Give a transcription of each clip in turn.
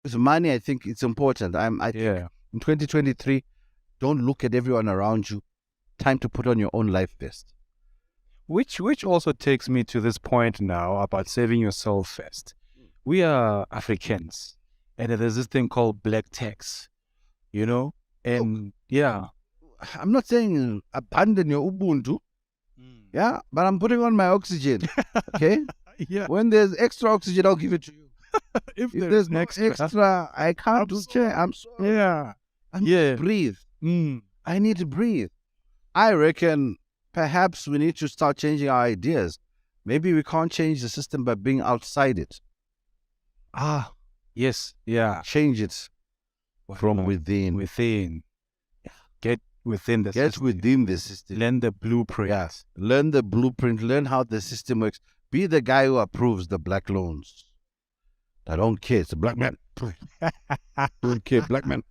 So money, I think it's important. I think in 2023, don't look at everyone around you. Time to put on your own life vest. Which also takes me to this point now about saving yourself first. We are Africans, and there's this thing called black tax, and I'm not saying abandon your Ubuntu, but I'm putting on my oxygen, okay? When there's extra oxygen, I'll give it to you. If there's no extra, I can't do chair. I'm sorry. I need to breathe. I need to breathe. I reckon perhaps we need to start changing our ideas. Maybe we can't change the system by being outside it. Yes, yeah. Change it from within. Get within the system. Get within the system. Learn the blueprint. Yes. Learn the blueprint. Learn how the system works. Be the guy who approves the black loans. I don't care. It's a black man. Don't care. Black man.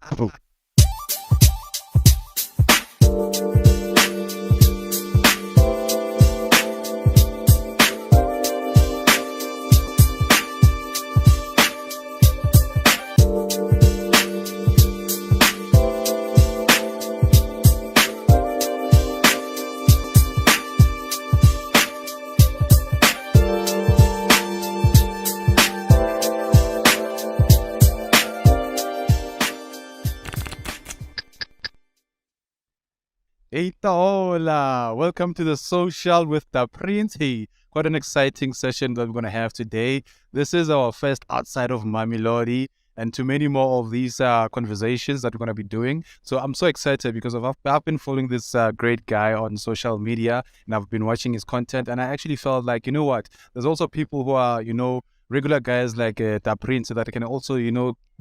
Hola, welcome to the Social with the Prince. Hey, quite an exciting session that we're going to have today. This is our first outside of Mamelodi, and to many more of these conversations that we're going to be doing. So I'm so excited because I've been following this great guy on social media, and I've been watching his content, and I actually felt like, you know what, there's also people who are, regular guys like Da Prince that can also,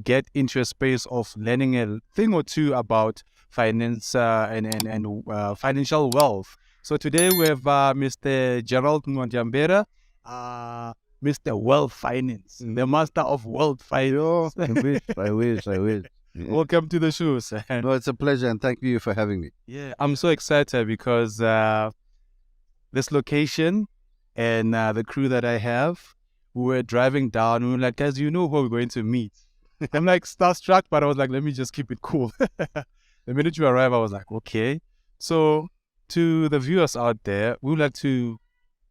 get into a space of learning a thing or two about finance and financial wealth. So today we have Mr. Gerald Mwandambera, Mr. Wealth Finance, the master of wealth finance. I wish. Welcome to the show, sir. No, it's a pleasure, and thank you for having me. Yeah, I'm so excited because this location and the crew that I have, we were driving down. We were like, guys, you know who we're going to meet? I'm like starstruck, but I was like, let me just keep it cool. The minute you arrive, I was like, okay. So to the viewers out there, we would like to,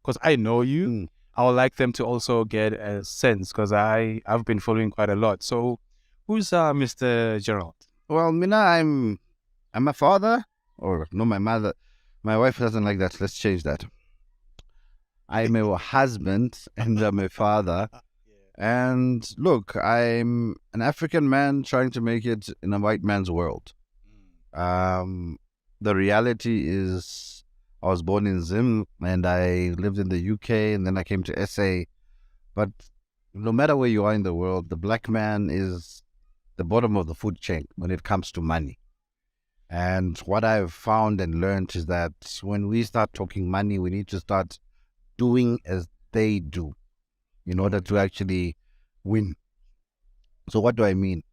because I know you, I would like them to also get a sense, because I've been following quite a lot. So who's Mr. Gerald? Well, Mina, I'm a father, or no, my mother. My wife doesn't like that. Let's change that. I'm a husband and I'm a father. And look, I'm an African man trying to make it in a white man's world. The reality is I was born in Zim and I lived in the UK and then I came to SA. But no matter where you are in the world, the black man is the bottom of the food chain when it comes to money. And what I've found and learned is that when we start talking money, we need to start doing as they do in order to actually win. So what do I mean?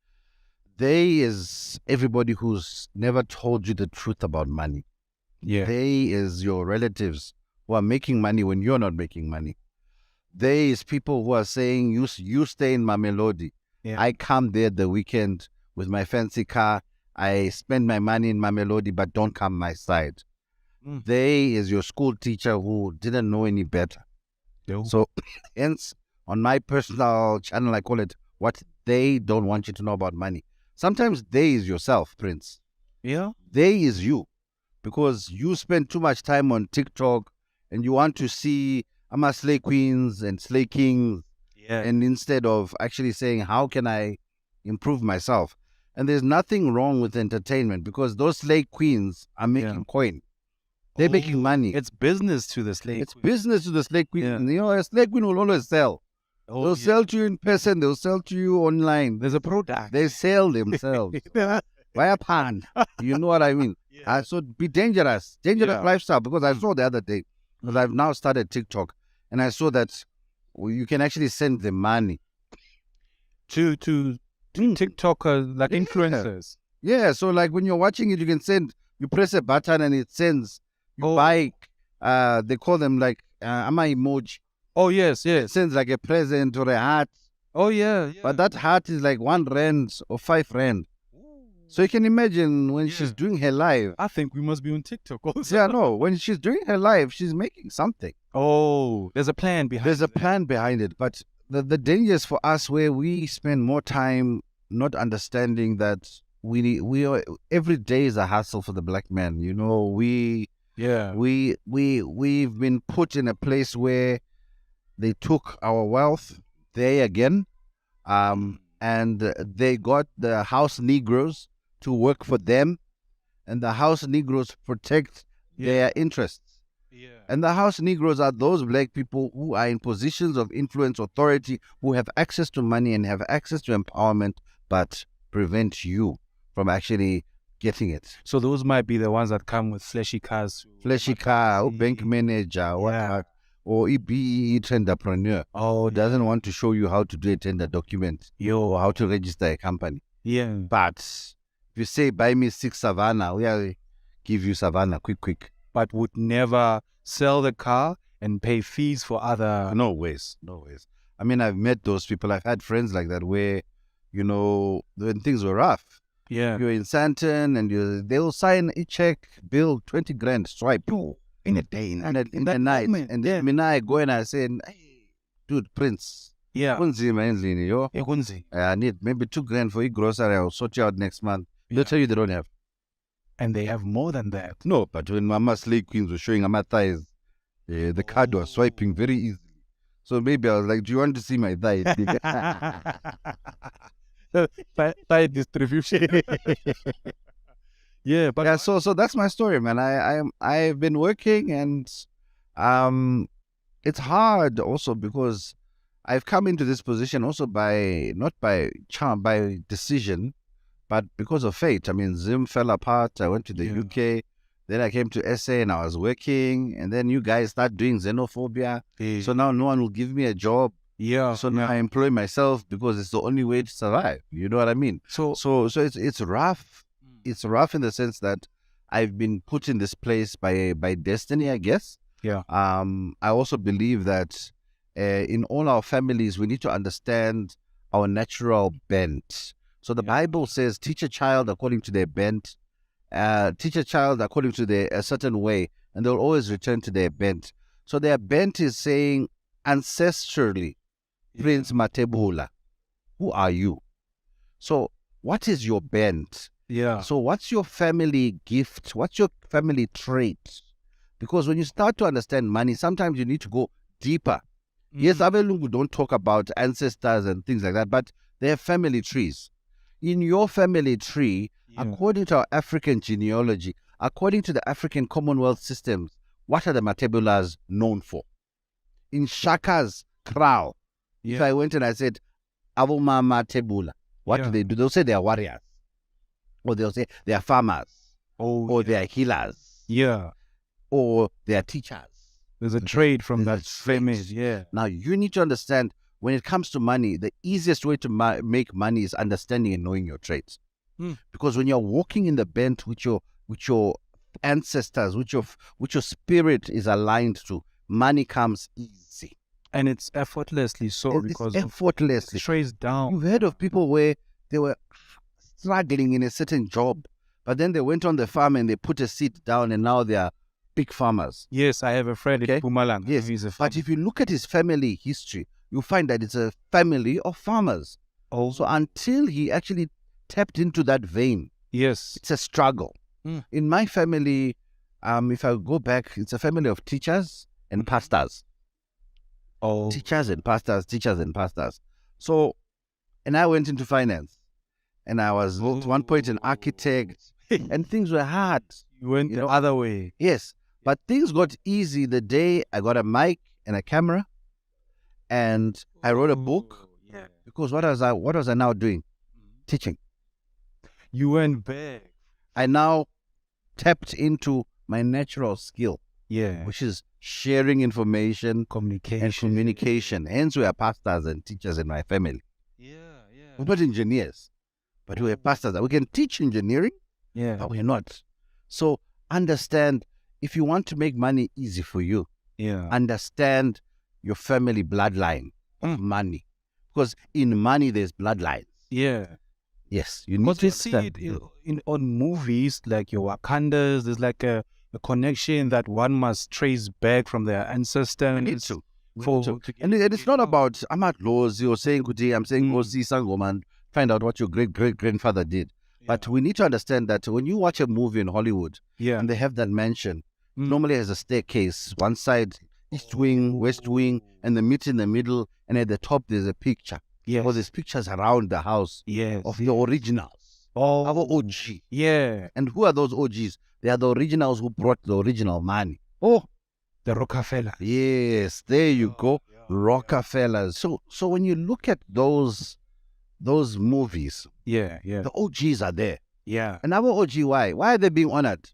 They is everybody who's never told you the truth about money. Yeah. They is your relatives who are making money when you're not making money. They is people who are saying, you stay in Mamelodi. Yeah. I come there the weekend with my fancy car. I spend my money in Mamelodi, but don't come my side. They is your school teacher who didn't know any better. No. So hence, on my personal channel, I call it what they don't want you to know about money. Sometimes they is yourself, Prince. Yeah. They is you. Because you spend too much time on TikTok and you want to see slay queens and slay kings. Yeah. And instead of actually saying, how can I improve myself? And there's nothing wrong with entertainment because those slay queens are making coin. They're making money. It's business to the slay It's business to the slay queen. Yeah. A slay queen will always sell. They'll sell to you in person. They'll sell to you online. There's a product. They sell themselves. Via pan. You know what I mean? Yeah. So be dangerous. Lifestyle. Because I saw the other day, because I've now started TikTok, and I saw that you can actually send them money. To TikTokers, like influencers. Yeah, so like when you're watching it, you can send, you press a button and it sends, you buy, they call them like ama emoji. Oh, yes. It sends like a present or a heart Oh, yeah. But that hat is like 1 rand or 5 rand. So you can imagine when she's doing her live. I think we must be on TikTok also. Yeah, no, when she's doing her live, she's making something. Oh, there's a plan behind There's a plan behind it. But the danger is for us where we spend more time not understanding that we are, every day is a hassle for the black man. You know, we've been put in a place where they took our wealth, they again, and they got the house Negroes to work for them, and the house Negroes protect their interests. And the house Negroes are those black people who are in positions of influence, authority, who have access to money and have access to empowerment, but prevent you from actually getting it. So those might be the ones that come with flashy cars. Flashy car, or bank manager, or a BE entrepreneur. Doesn't want to show you how to do a tender document or how to register a company. Yeah. But if you say, buy me 6 Savannah, we'll give you Savannah quick. But would never sell the car and pay fees for other... No ways. I mean, I've met those people. I've had friends like that where, you know, when things were rough, you're in Santon and they will sign a check, bill 20 grand, swipe in a day, in the night. And then I go and I say, hey, dude, Prince. Yeah. I need maybe 2 grand for your grocery. I'll sort you out next month. They'll tell you they don't have. And they have more than that. No, but when Mama Slay Queens were showing my thighs, the card was swiping very easily. So maybe I was like, do you want to see my thighs? Thigh distribution. But so that's my story, man. I've been working, and it's hard also because I've come into this position also not by decision, but because of fate. I mean, Zim fell apart. I went to the UK. Then I came to SA and I was working. And then you guys start doing xenophobia. So now no one will give me a job. So now I employ myself because it's the only way to survive. You know what I mean? So it's rough. It's rough in the sense that I've been put in this place by destiny, I guess. I also believe that in all our families, we need to understand our natural bent. So the Bible says, teach a child according to their bent, teach a child according to a certain way, and they'll always return to their bent. So their bent is saying, ancestrally, Prince Matebula, who are you? So what is your bent? So what's your family gift? What's your family trait? Because when you start to understand money, sometimes you need to go deeper. Yes, Abelungu don't talk about ancestors and things like that, but they have family trees. In your family tree, according to our African genealogy, according to the African Commonwealth systems, what are the Matebulas known for? In Shaka's kraal, if I went and I said, Abuma Matebula, what do? They'll say they are warriors. Or they'll say they are farmers. Or they are healers. Or they are teachers. There's a trade from that family. Now, you need to understand, when it comes to money, the easiest way to make money is understanding and knowing your traits. Because when you're walking in the bent with your ancestors, which your spirit is aligned to, money comes easy. And it's effortlessly so. Because effortlessly. It traces down. You've heard of people where they were struggling in a certain job, but then they went on the farm and they put a seed down and now they are big farmers. Yes, I have a friend in Pumalang. Yes, but if you look at his family history, you find that it's a family of farmers. So until he actually tapped into that vein, it's a struggle. In my family, if I go back, it's a family of teachers and pastors. Teachers and pastors. So, and I went into finance, and I was at one point an architect, and things were hard. You went the other way. Yes, but things got easy the day I got a mic and a camera, and I wrote a book. Because what was I now doing? Teaching. You went back. I now tapped into my natural skill, which is sharing information, communication. Hence, we are pastors and teachers in my family. We're not engineers, but we're pastors. We can teach engineering, but we're not. So understand, if you want to make money easy for you, understand your family bloodline of money. Because in money, there's bloodlines. Yeah. Yes, you need Because to they see it on movies like your Wakandas. There's like a connection that one must trace back from their ancestors. We need to. And it's not about, I'm at laws, you're saying, Kuti, I'm saying, oh, see, Sangoman, find out what your great-great-grandfather did. But we need to understand that when you watch a movie in Hollywood and they have that mansion, it normally has a staircase, one side, east wing, west wing, and the meet in the middle, and at the top there's a picture. Yes. Or there's pictures around the house of the originals. Oh. Our OG. Yeah. And who are those OGs? They are the originals who brought the original money. Oh, the Rockefeller. Yes, there you go. Rockefellers. So when you look at those movies, the OGs are there. Yeah. And our OG, why? Why are they being honored?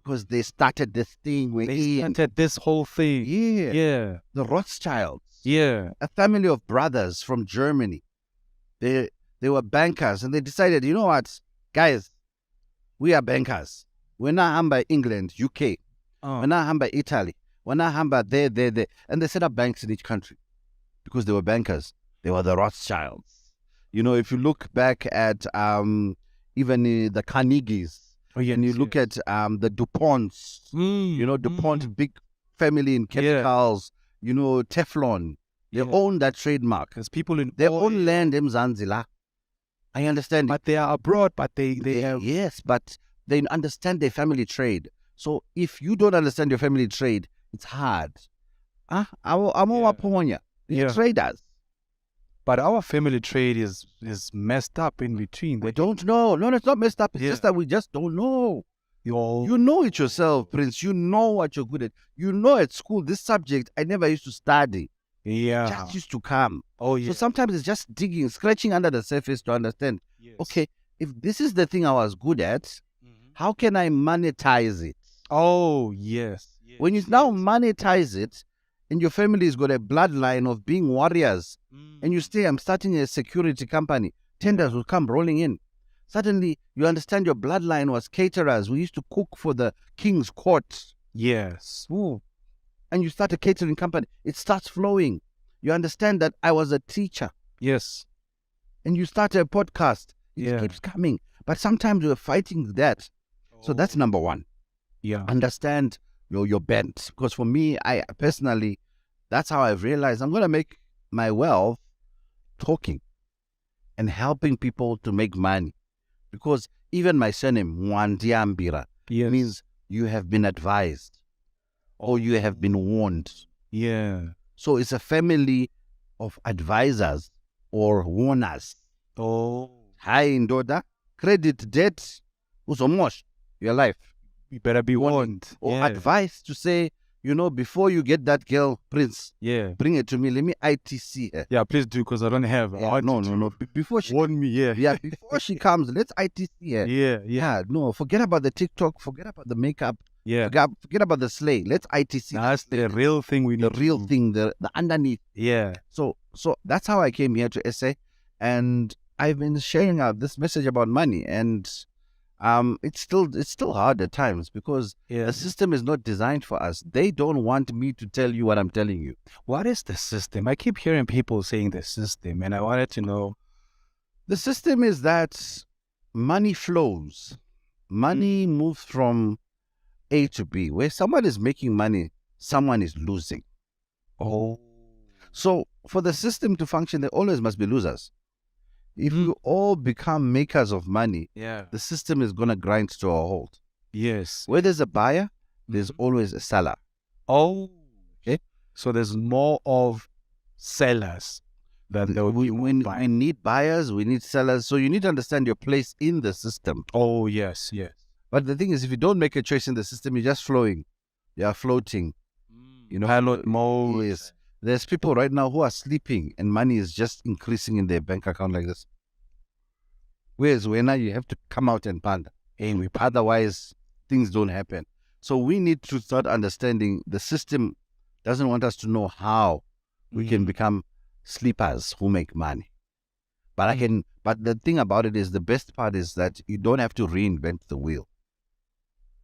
Because they started this thing. They started this whole thing. Yeah. Yeah. The Rothschilds. Yeah. A family of brothers from Germany. They were bankers, and they decided, you know what, guys, we are bankers. We're not by England, UK. We're not by Italy. We're not by there. And they set up banks in each country because they were bankers. They were the Rothschilds. You know, if you look back at even the Carnegies, and you look at the DuPonts, you know, DuPont, big family in chemicals, you know, Teflon, they own that trademark. There's people in their own land in Zanzibar. I understand. But they are abroad, but they have... Yes, but they understand their family trade. So if you don't understand your family trade, it's hard. They're traders. But our family trade is messed up in between. We don't know. No, it's not messed up. It's just that we just don't know. You know it yourself, Prince. You know what you're good at. You know at school, this subject, I never used to study. Yeah. Just used to come. Oh, yeah. So sometimes it's just digging, scratching under the surface to understand, okay, if this is the thing I was good at, how can I monetize it? Oh, yes. When you now monetize it, and your family's got a bloodline of being warriors, and you say, I'm starting a security company, tenders will come rolling in. Suddenly, you understand your bloodline was caterers. We used to cook for the king's court. Yes. Ooh. And you start a catering company. It starts flowing. You understand that I was a teacher. Yes. And you start a podcast. It keeps coming. But sometimes we're fighting that. So that's number one. Yeah. Understand your bent. Because for me, I personally, that's how I've realized I'm going to make my wealth talking and helping people to make money. Because even my surname, Mwandiambira, means you have been advised or you have been warned. Yeah. So it's a family of advisors or warners. Oh. Hi, Ndoda. Credit, debt, usomosh, your life. You better be warned. Or advice to say, you know, before you get that girl, Prince, bring it to me. Let me ITC her. Yeah, please do, because I don't have. No. Before she warn me, before she comes, let's ITC her. Yeah. No, forget about the TikTok. Forget about the makeup. Yeah. Forget about the slay. Let's ITC. That's the real thing we need. The real thing, the underneath. Yeah. So that's how I came here to SA, and I've been sharing out this message about money, and it's still hard at times because the system is not designed for us. They don't want me to tell you what I'm telling you. What is the system? I keep hearing people saying the system, and I wanted to know. The system is that money flows. Money moves from A to B. Where someone is making money, someone is losing. Oh. So for the system to function, there always must be losers. If we all become makers of money, the system is going to grind to a halt. Yes. Where there's a buyer, there's always a seller. Oh. Okay. So there's more of sellers than we need buyers, we need sellers. So you need to understand your place in the system. Oh, yes. But the thing is, if you don't make a choice in the system, you're just flowing. You are floating. You know, pilot mode. Yes. There's people right now who are sleeping and money is just increasing in their bank account like this. Whereas when now you have to come out and panda. Otherwise, things don't happen. So we need to start understanding the system doesn't want us to know how we can become sleepers who make money. But the thing about it is, the best part is that you don't have to reinvent the wheel.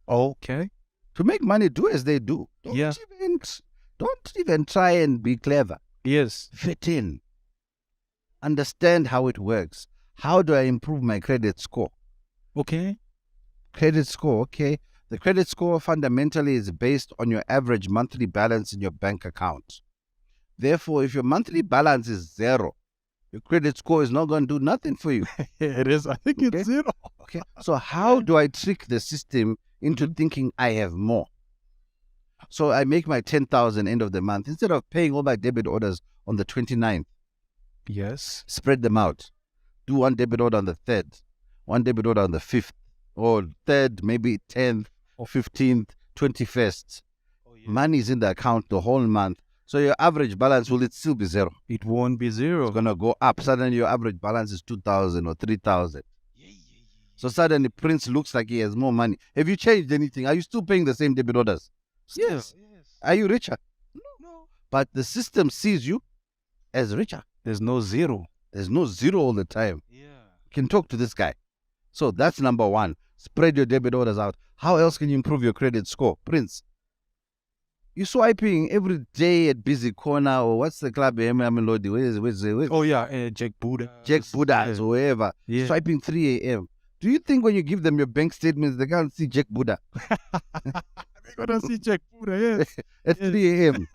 Okay. To make money, do as they do. Don't even try and be clever. Yes. Fit in. understand how it works. How do I improve my credit score? Okay. Credit score, okay. The credit score fundamentally is based on your average monthly balance in your bank account. Therefore, if your monthly balance is zero, your credit score is not going to do nothing for you. It is. I think it's zero. Okay. So how do I trick the system into thinking I have more? So I make my 10,000 end of the month. Instead of paying all my debit orders on the 29th, Yes. spread them out. Do one debit order on the 3rd, one debit order on the 5th, or 3rd, maybe 10th, or 15th, 21st. Oh, yeah. Money is in the account the whole month. So your average balance, will it still be zero? It won't be zero. It's going to go up. Suddenly your average balance is 2,000 or 3,000. So suddenly Prince looks like he has more money. Have you changed anything? Are you still paying the same debit orders? Yes. Are you richer? No. But the system sees you as richer. There's no zero. There's no zero all the time. Yeah. You can talk to this guy. So that's number one. Spread your debit orders out. How else can you improve your credit score? Prince, you're swiping every day at Busy Corner, or what's the club? Where's Oh, yeah. Jack Buddha. Jack Buddha's or wherever. Yeah. Swiping 3 a.m. Do you think when you give them your bank statements, they can't see Jack Buddha They're going to see Jack Buddha, yes. at 3 a.m.?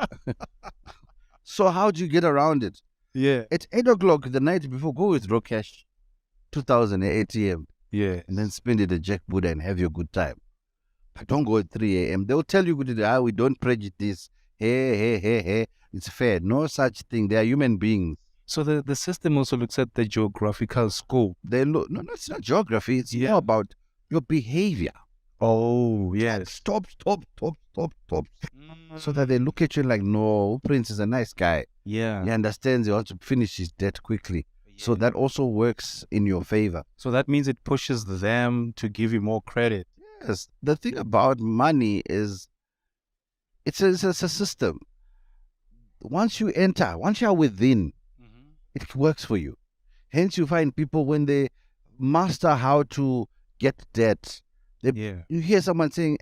So how do you get around it? Yeah. At 8 o'clock the night before, go withdraw cash, 2,000 at ATM, Yeah. and then spend it at Jack Buddha and have your good time. But don't go at 3 a.m. They'll tell you, we don't prejudice. Hey. It's fair. No such thing. They are human beings. So the system also looks at the geographical scope. They look. No, it's not geography. It's Yeah. more about your behavior. Oh, yes. Stop. So that they look at you like, no, Prince is a nice guy. Yeah. He understands he wants to finish his debt quickly. So that also works in your favor. So that means it pushes them to give you more credit. Yes. The thing about money is it's a system. Once you enter, once you're within, it works for you. Hence, you find people when they master how to get debt, Yeah. you hear someone saying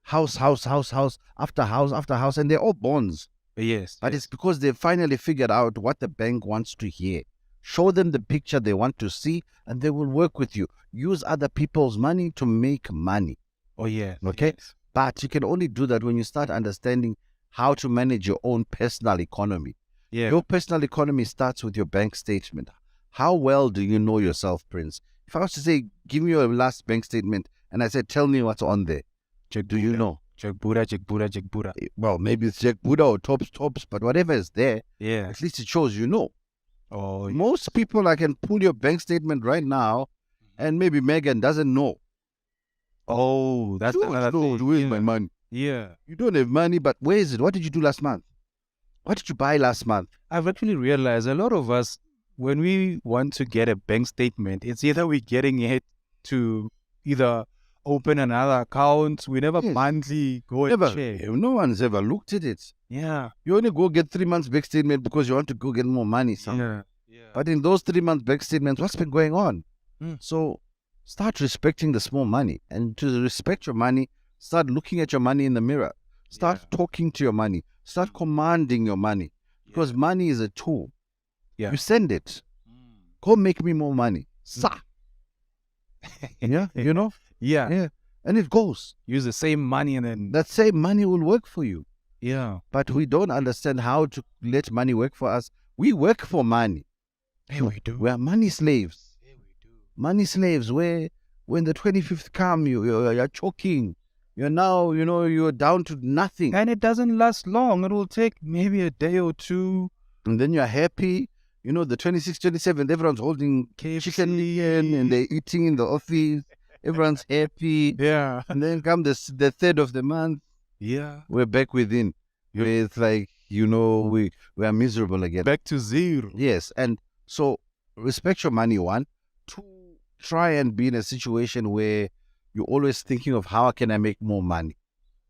house after house, and they're all bonds. Yes. But it's because they finally figured out what the bank wants to hear. Show them the picture they want to see, and they will work with you. Use other people's money to make money. Oh, yeah. Okay? Yes. But you can only do that when you start understanding how to manage your own personal economy. Yeah. Your personal economy starts with your bank statement. How well do you know yourself, Prince? If I was to say, give me your last bank statement, and I said, tell me what's on there, do you know? Jack Buddha. Well, maybe it's Jack Buddha or Tops, but whatever is there, Yeah. at least it shows you know. Oh, Most people, I can pull your bank statement right now, and maybe Megan doesn't know. oh, that's another thing. Where's my money? Yeah. You don't have money, but where is it? What did you do last month? What did you buy last month? I've actually realized a lot of us, when we want to get a bank statement, it's either we're getting it to either open another account. We never Yes. monthly go and Never. check. No one's ever looked at it. Yeah. You only go get 3 months bank statement because you want to go get more money. Yeah. But in those 3 months bank statements, what's been going on? Mm. So start respecting the small money. And to respect your money, start looking at your money in the mirror. Start talking to your money. Start commanding your money. Because money is a tool. Yeah. You send it. Go make me more money. Sa. Yeah, you know? Yeah. Yeah. And it goes. Use the same money and then. That same money will work for you. Yeah. But we don't understand how to let money work for us. We work for money. Hey, we do. We are money slaves. Hey, we do. Money slaves where when the 25th come, you're choking. You're now, you're down to nothing. And it doesn't last long. It will take maybe a day or two. And then you're happy. The 26th, 27th, everyone's holding chicken and they're eating in the office. Everyone's happy. Yeah. And then come the 3rd of the month, Yeah. we're back within. It's like, we are miserable again. Back to zero. Yes. And so respect your money, one. Two, try and be in a situation where you're always thinking of how can I make more money.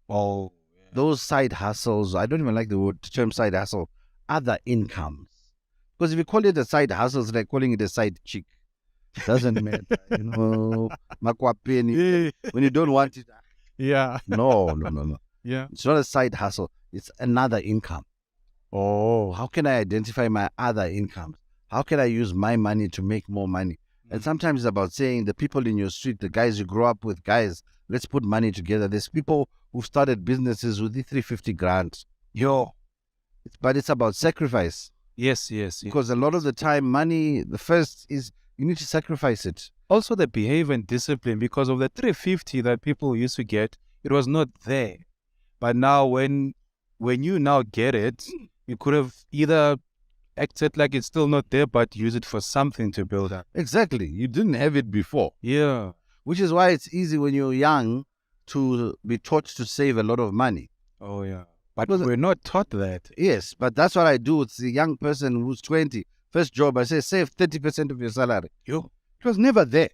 Oh. Those side hustles, I don't even like the term side hustle, other incomes. Because if you call it a side hustle, it's like calling it a side chick. It doesn't matter. Makwapeni. When you don't want it. Yeah. No. Yeah. It's not a side hustle. It's another income. Oh. How can I identify my other incomes? How can I use my money to make more money? And sometimes it's about saying the people in your street, the guys you grow up with, guys, let's put money together. There's people who've started businesses with the 350 grand. Yo. But it's about sacrifice. Yes, yes. Because a lot of the time, money, the first is you need to sacrifice it. Also the behavior and discipline, because of the 350 that people used to get, it was not there. But now when you now get it, you could have either acted like it's still not there, but use it for something to build up. Exactly. You didn't have it before. Yeah. Which is why it's easy when you're young to be taught to save a lot of money. Oh, yeah. But we're not taught that. Yes, but that's what I do with the young person who's 20. First job, I say, save 30% of your salary. Yo. It was never there.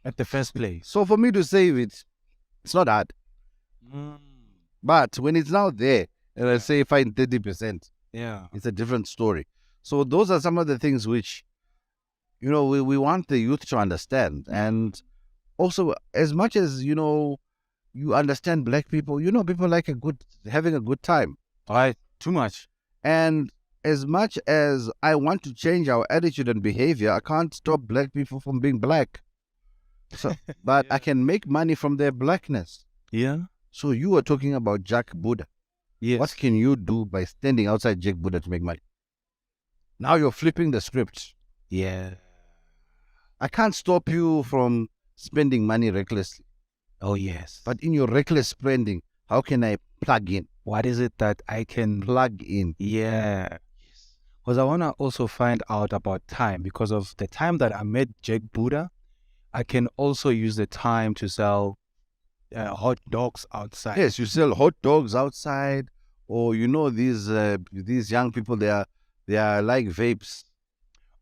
At the first place. So for me to save it, it's not hard. But when it's now there, and I say find 30%, yeah, it's a different story. So those are some of the things which, we want the youth to understand. And also, as much as, you understand black people, people like having a good time. Right. Too much. And as much as I want to change our attitude and behavior, I can't stop black people from being black. So, but I can make money from their blackness. Yeah. So you were talking about Jack Buddha. Yes. What can you do by standing outside Jack Buddha to make money? Now you're flipping the script. Yeah. I can't stop you from spending money recklessly. Oh, yes. But in your reckless spending, how can I plug in? What is it that I can plug in? Yeah. Because I want to also find out about time. Because of the time that I met Jack Buddha, I can also use the time to sell hot dogs outside. Yes, you sell hot dogs outside, or these young people, they are like vapes.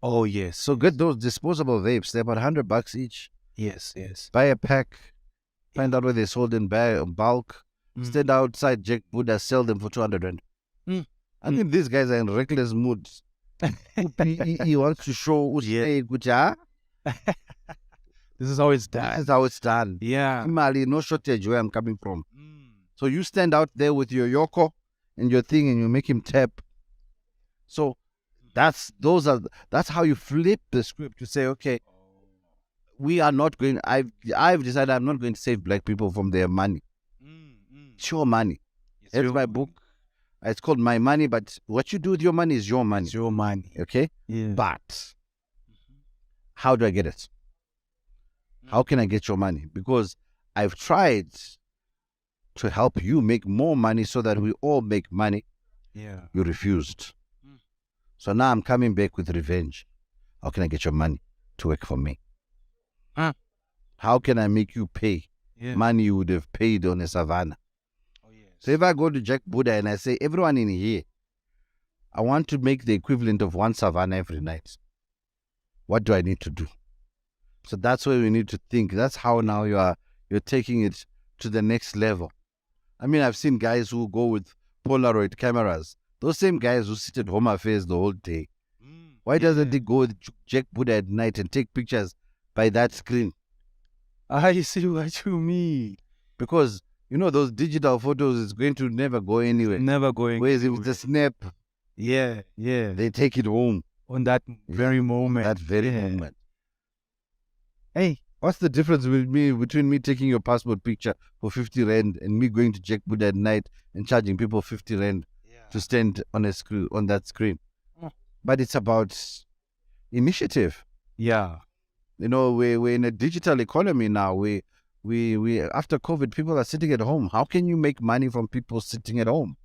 Oh yes. So get those disposable vapes. They're about $100 each. Yes, yes. Buy a pack. Find out where they're sold in bulk. Stand outside Jack Buddha, sell them for 200 rand. I think these guys are in reckless moods. He wants to show this is how it's done. That's how it's done. Yeah. Mali, no shortage where I'm coming from. So you stand out there with your yoko and your thing and you make him tap. So that's how you flip the script to say, okay, we are not going, I've decided I'm not going to save black people from their money. It's your money. Here's my book. It's called My Money, but what you do with your money is your money. It's your money. Okay? Yeah. But how do I get it? How can I get your money? Because I've tried to help you make more money so that we all make money. Yeah. You refused. So now I'm coming back with revenge. How can I get your money to work for me? How can I make you pay money you would have paid on a savannah? Oh, yes. So if I go to Jack Buddha and I say, everyone in here, I want to make the equivalent of one savannah every night. What do I need to do? So that's where we need to think. That's how now you're taking it to the next level. I mean, I've seen guys who go with Polaroid cameras. Those same guys who sit at home affairs the whole day. Why doesn't he go with Jack Buddha at night and take pictures by that screen? I see what you mean. Because, those digital photos is going to never go anywhere. Never going. Whereas if it's a snap, yeah, they take it home. On that very moment. That very moment. Hey, what's the difference between me taking your passport picture for 50 rand and me going to Jack Buddha at night and charging people 50 rand to stand on that screen? But it's about initiative. Yeah. We're in a digital economy now. We after COVID, people are sitting at home. How can you make money from people sitting at home?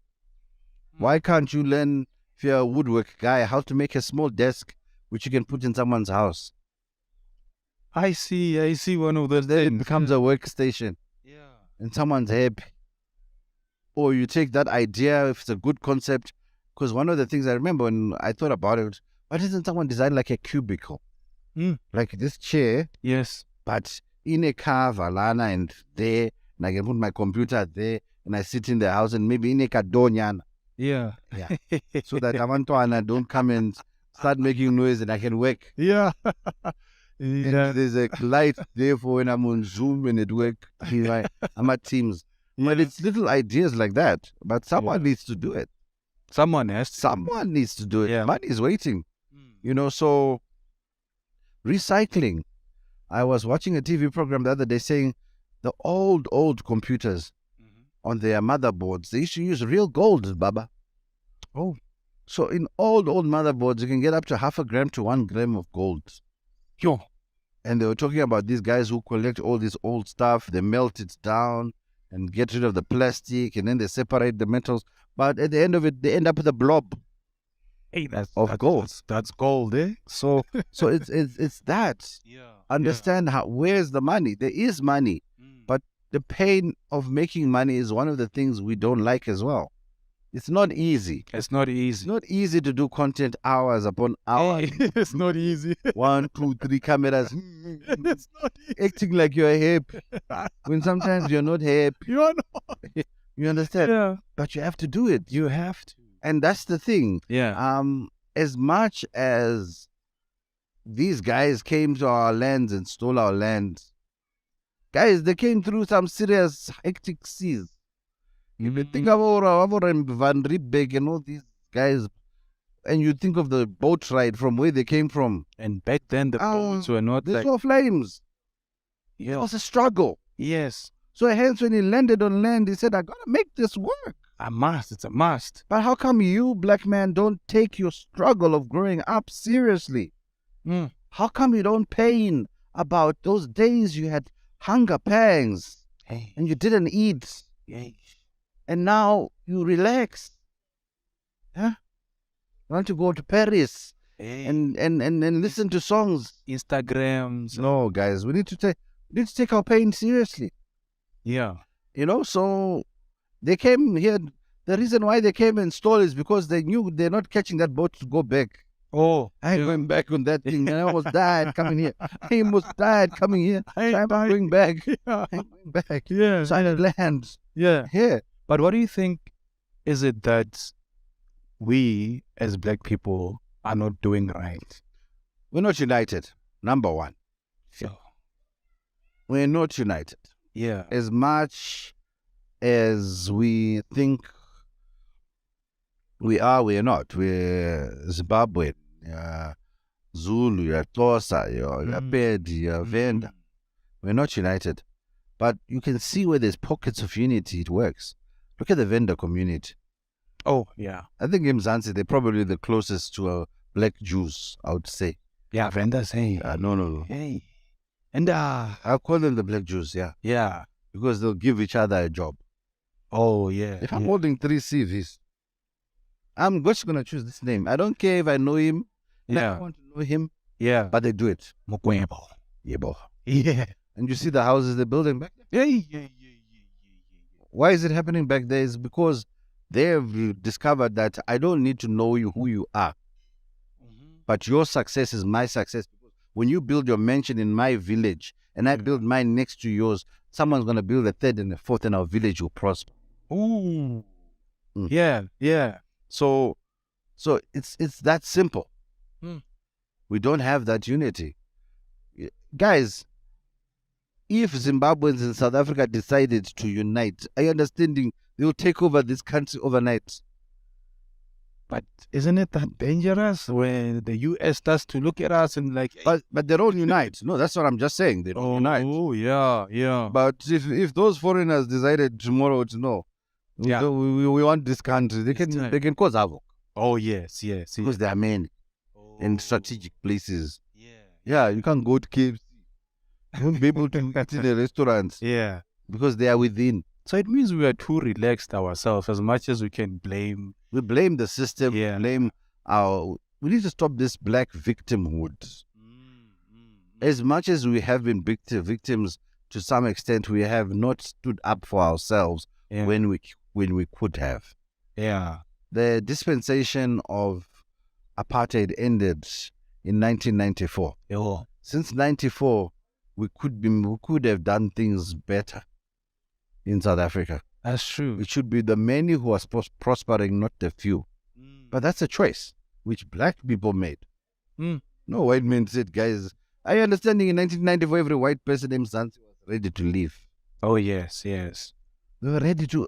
Why can't you learn, if you're a woodwork guy, how to make a small desk which you can put in someone's house? I see one of those. Then it becomes a workstation. Yeah. And someone's happy. Or you take that idea, if it's a good concept, because one of the things I remember when I thought about it, why doesn't someone design like a cubicle? Like this chair. Yes. But in a car, Valana, and there, and I can put my computer there, and I sit in the house, and maybe in a kadonyana. Yeah. So that Avantoana don't come and start making noise and I can work. Yeah. And there's a light there for when I'm on Zoom and it work. I'm at Teams. But it's little ideas like that. But someone needs to do it. Someone has to. Someone needs to do it. Yeah. Money is waiting. So recycling. I was watching a TV program the other day saying the old computers on their motherboards, they used to use real gold, Baba. Oh. So in old motherboards, you can get up to 0.5 gram to 1 gram of gold. Yo. And they were talking about these guys who collect all this old stuff. They melt it down and get rid of the plastic, and then they separate the metals. But at the end of it, they end up with a blob of gold. That's gold, eh? So it's that. Yeah. Understand where's the money? There is money, but the pain of making money is one of the things we don't like as well. It's not easy. It's not easy. It's not easy to do content hours upon hours. It's not easy. 1, 2, 3 cameras. It's not easy. Acting like you're happy when sometimes you're not happy. You are not. You understand? Yeah. But you have to do it. You have to. And that's the thing. Yeah. As much as these guys came to our lands and stole our land, guys, they came through some serious hectic seas. If you think about Van Riebeck and all these guys, and you think of the boat ride from where they came from. And back then the boats were not they saw flames. Yeah. It was a struggle. Yes. So hence when he landed on land, he said, I gotta make this work. A must. It's a must. But how come you, black man, don't take your struggle of growing up seriously? How come you don't pain about those days you had hunger pangs and you didn't eat? And now you relax. Huh? You want to go to Paris and listen to songs. Instagrams. No, guys, we need to take our pain seriously. Yeah. So they came here. The reason why they came and stole is because they knew they're not catching that boat to go back. Oh, I ain't going back on that thing. I almost died coming here. I almost died coming here. I'm going back. Yeah. I'm going back. Yeah. So I land. Yeah. Here. But what do you think is it that we as black people are not doing right? We're not united. Number one. Sure. We're not united. Yeah. As much as we think we are not. We're Zimbabwean, Zulu, you're Xhosa, you're Pedi, you're Venda. We're not united. But you can see where there's pockets of unity, it works. Look at the Venda community. Oh, yeah. I think in Mzansi, they're probably the closest to black Jews, I would say. Yeah, Vendas, hey. No. Hey. And I'll call them the black Jews, yeah. Yeah. Because they'll give each other a job. Oh, yeah. If I'm holding 3 CVs, I'm just going to choose this name. I don't care if I know him. Yeah. I want to know him. Yeah. But they do it. Mukwebo. Yebo. Yeah. And you see the houses they're building back there? Yeah. Why is it happening back there? Is because they've discovered that I don't need to know you who you are. But your success is my success. When you build your mansion in my village and I build mine next to yours, someone's going to build a third and a fourth and our village will prosper. Ooh. Yeah. So it's that simple. We don't have that unity. Guys, if Zimbabweans in South Africa decided to unite, I understanding they'll take over this country overnight. But isn't it that dangerous when the US starts to look at us and like... But they don't unite. No, that's what I'm just saying. They don't unite. Oh, yeah. But if those foreigners decided tomorrow to know, we want this country, they can cause havoc. Oh, yes. Because there are many in strategic places. Yeah, you can't go to KFC. You won't be able to eat in the restaurants. Yeah. Because they are within. So it means we are too relaxed ourselves as much as we can blame. We blame the system. Yeah. Blame we need to stop this black victimhood. As much as we have been victims to some extent, we have not stood up for ourselves when we could have. Yeah. The dispensation of apartheid ended in 1994. Since 94, we could have done things better in South Africa. That's true. It should be the many who are prospering, not the few. But that's a choice which black people made. No white man said, guys, I understanding in 1994 every white person in Mzansi was ready to leave. Oh, yes. They were ready to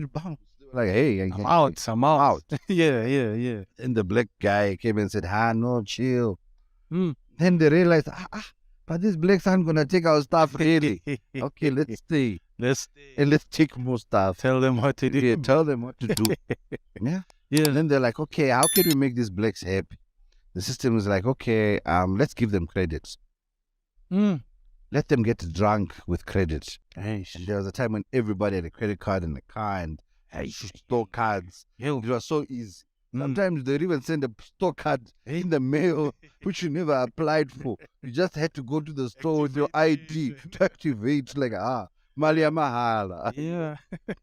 bounce. They Like, hey, I'm out. I'm out. Yeah. And the black guy came and said, no, chill. Mm. Then they realized, but these blacks aren't going to take our stuff really. Okay, let's stay. And let's take more stuff. Tell them what to do. Yeah, tell them what to do. Yeah. And then they're like, okay, how can we make these blacks happy? The system is like, okay, let's give them credits. Let them get drunk with credit. And there was a time when everybody had a credit card in the car and store cards. It was so easy. Sometimes they'd even send a store card in the mail, which you never applied for. You just had to go to the store with your ID to activate, like, Malia Mahala. Yeah.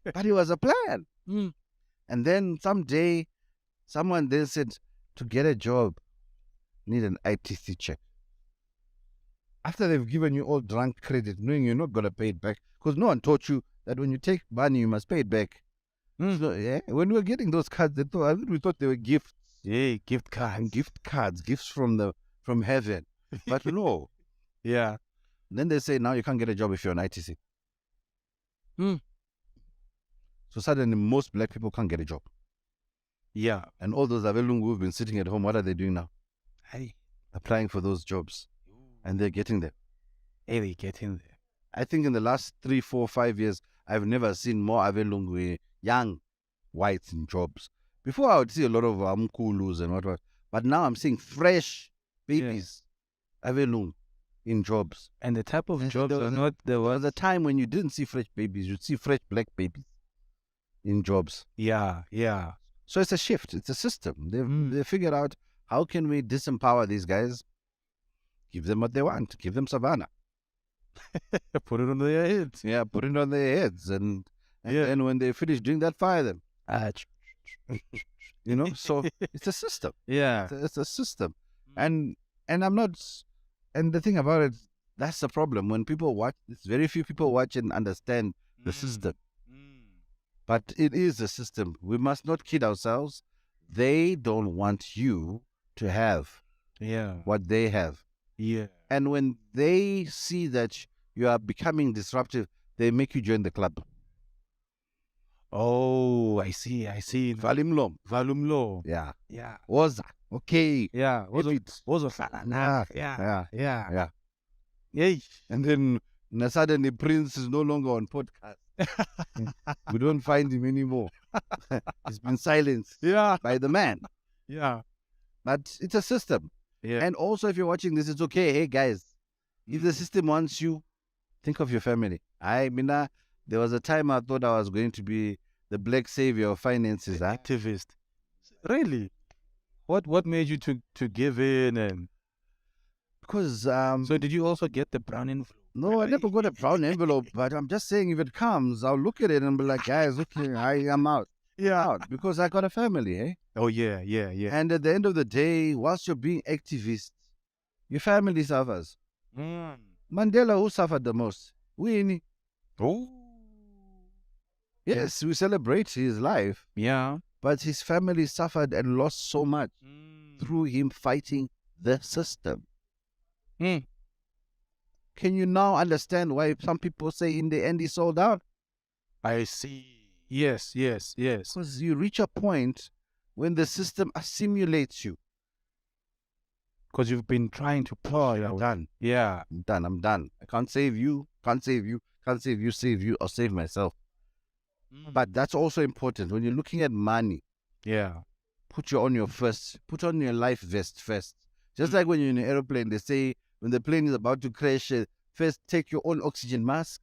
But it was a plan. And then someday, someone then said, to get a job, you need an ITC check. After they've given you all drunk credit, knowing you're not going to pay it back, because no one taught you that when you take money, you must pay it back. So, when we were getting those cards, we thought they were gifts. Yeah, gift cards. And gift cards, gifts from heaven. But no. Yeah. Then they say, now you can't get a job if you're an ITC. So suddenly, most black people can't get a job. Yeah. And all those Avelungu who've been sitting at home, what are they doing now? Hey. Applying for those jobs. And they're getting there. Hey, they getting there. I think in the last 3, 4, 5 years, I've never seen more Avelungu, young whites in jobs. Before, I would see a lot of Mkulus and what. But now I'm seeing fresh babies, Avelungu, in jobs. And the type of jobs there are was not the There ones. was a time when you didn't see fresh babies. You'd see fresh black babies in jobs. Yeah. So it's a shift. It's a system. They figured out, how can we disempower these guys? Give them what they want. Give them savannah. Put it on their heads. Yeah, put it on their heads. And then when they finish doing that, fire them. So it's a system. Yeah. It's a system. And I'm not... And the thing about it, that's the problem. When people watch, it's very few people watch and understand the system. But it is a system. We must not kid ourselves. They don't want you to have what they have. Yeah. And when they see that you are becoming disruptive, they make you join the club. Oh, I see. Valumlo. Yeah. Woza. Okay. Yeah. Yeah. Yeah. Yay. And then suddenly Prince is no longer on podcast. We don't find him anymore. He's been silenced by the man. Yeah. But it's a system. Yeah. And also, if you're watching this, it's okay. Hey, guys, if the system wants you, think of your family. There was a time I thought I was going to be the black savior of finances. Activist. Really? What made you to give in? And because so did you also get the brown envelope? No, I never got a brown envelope, but I'm just saying, if it comes, I'll look at it and be like, guys, okay, I am out. Out because I got a family, eh? Oh yeah. And at the end of the day, whilst you're being activist, your family suffers. Mandela, who suffered the most? Winnie. Oh. Yes, we celebrate his life. Yeah. But his family suffered and lost so much through him fighting the system. Can you now understand why some people say in the end he sold out? I see. Yes. Because you reach a point when the system assimilates you. Because you've been trying to pull. I'm done. Yeah. I'm done. I can't save you. Save you, or save myself. But that's also important. When you're looking at money, put on your life vest first. Just like when you're in an aeroplane, they say when the plane is about to crash, first take your own oxygen mask.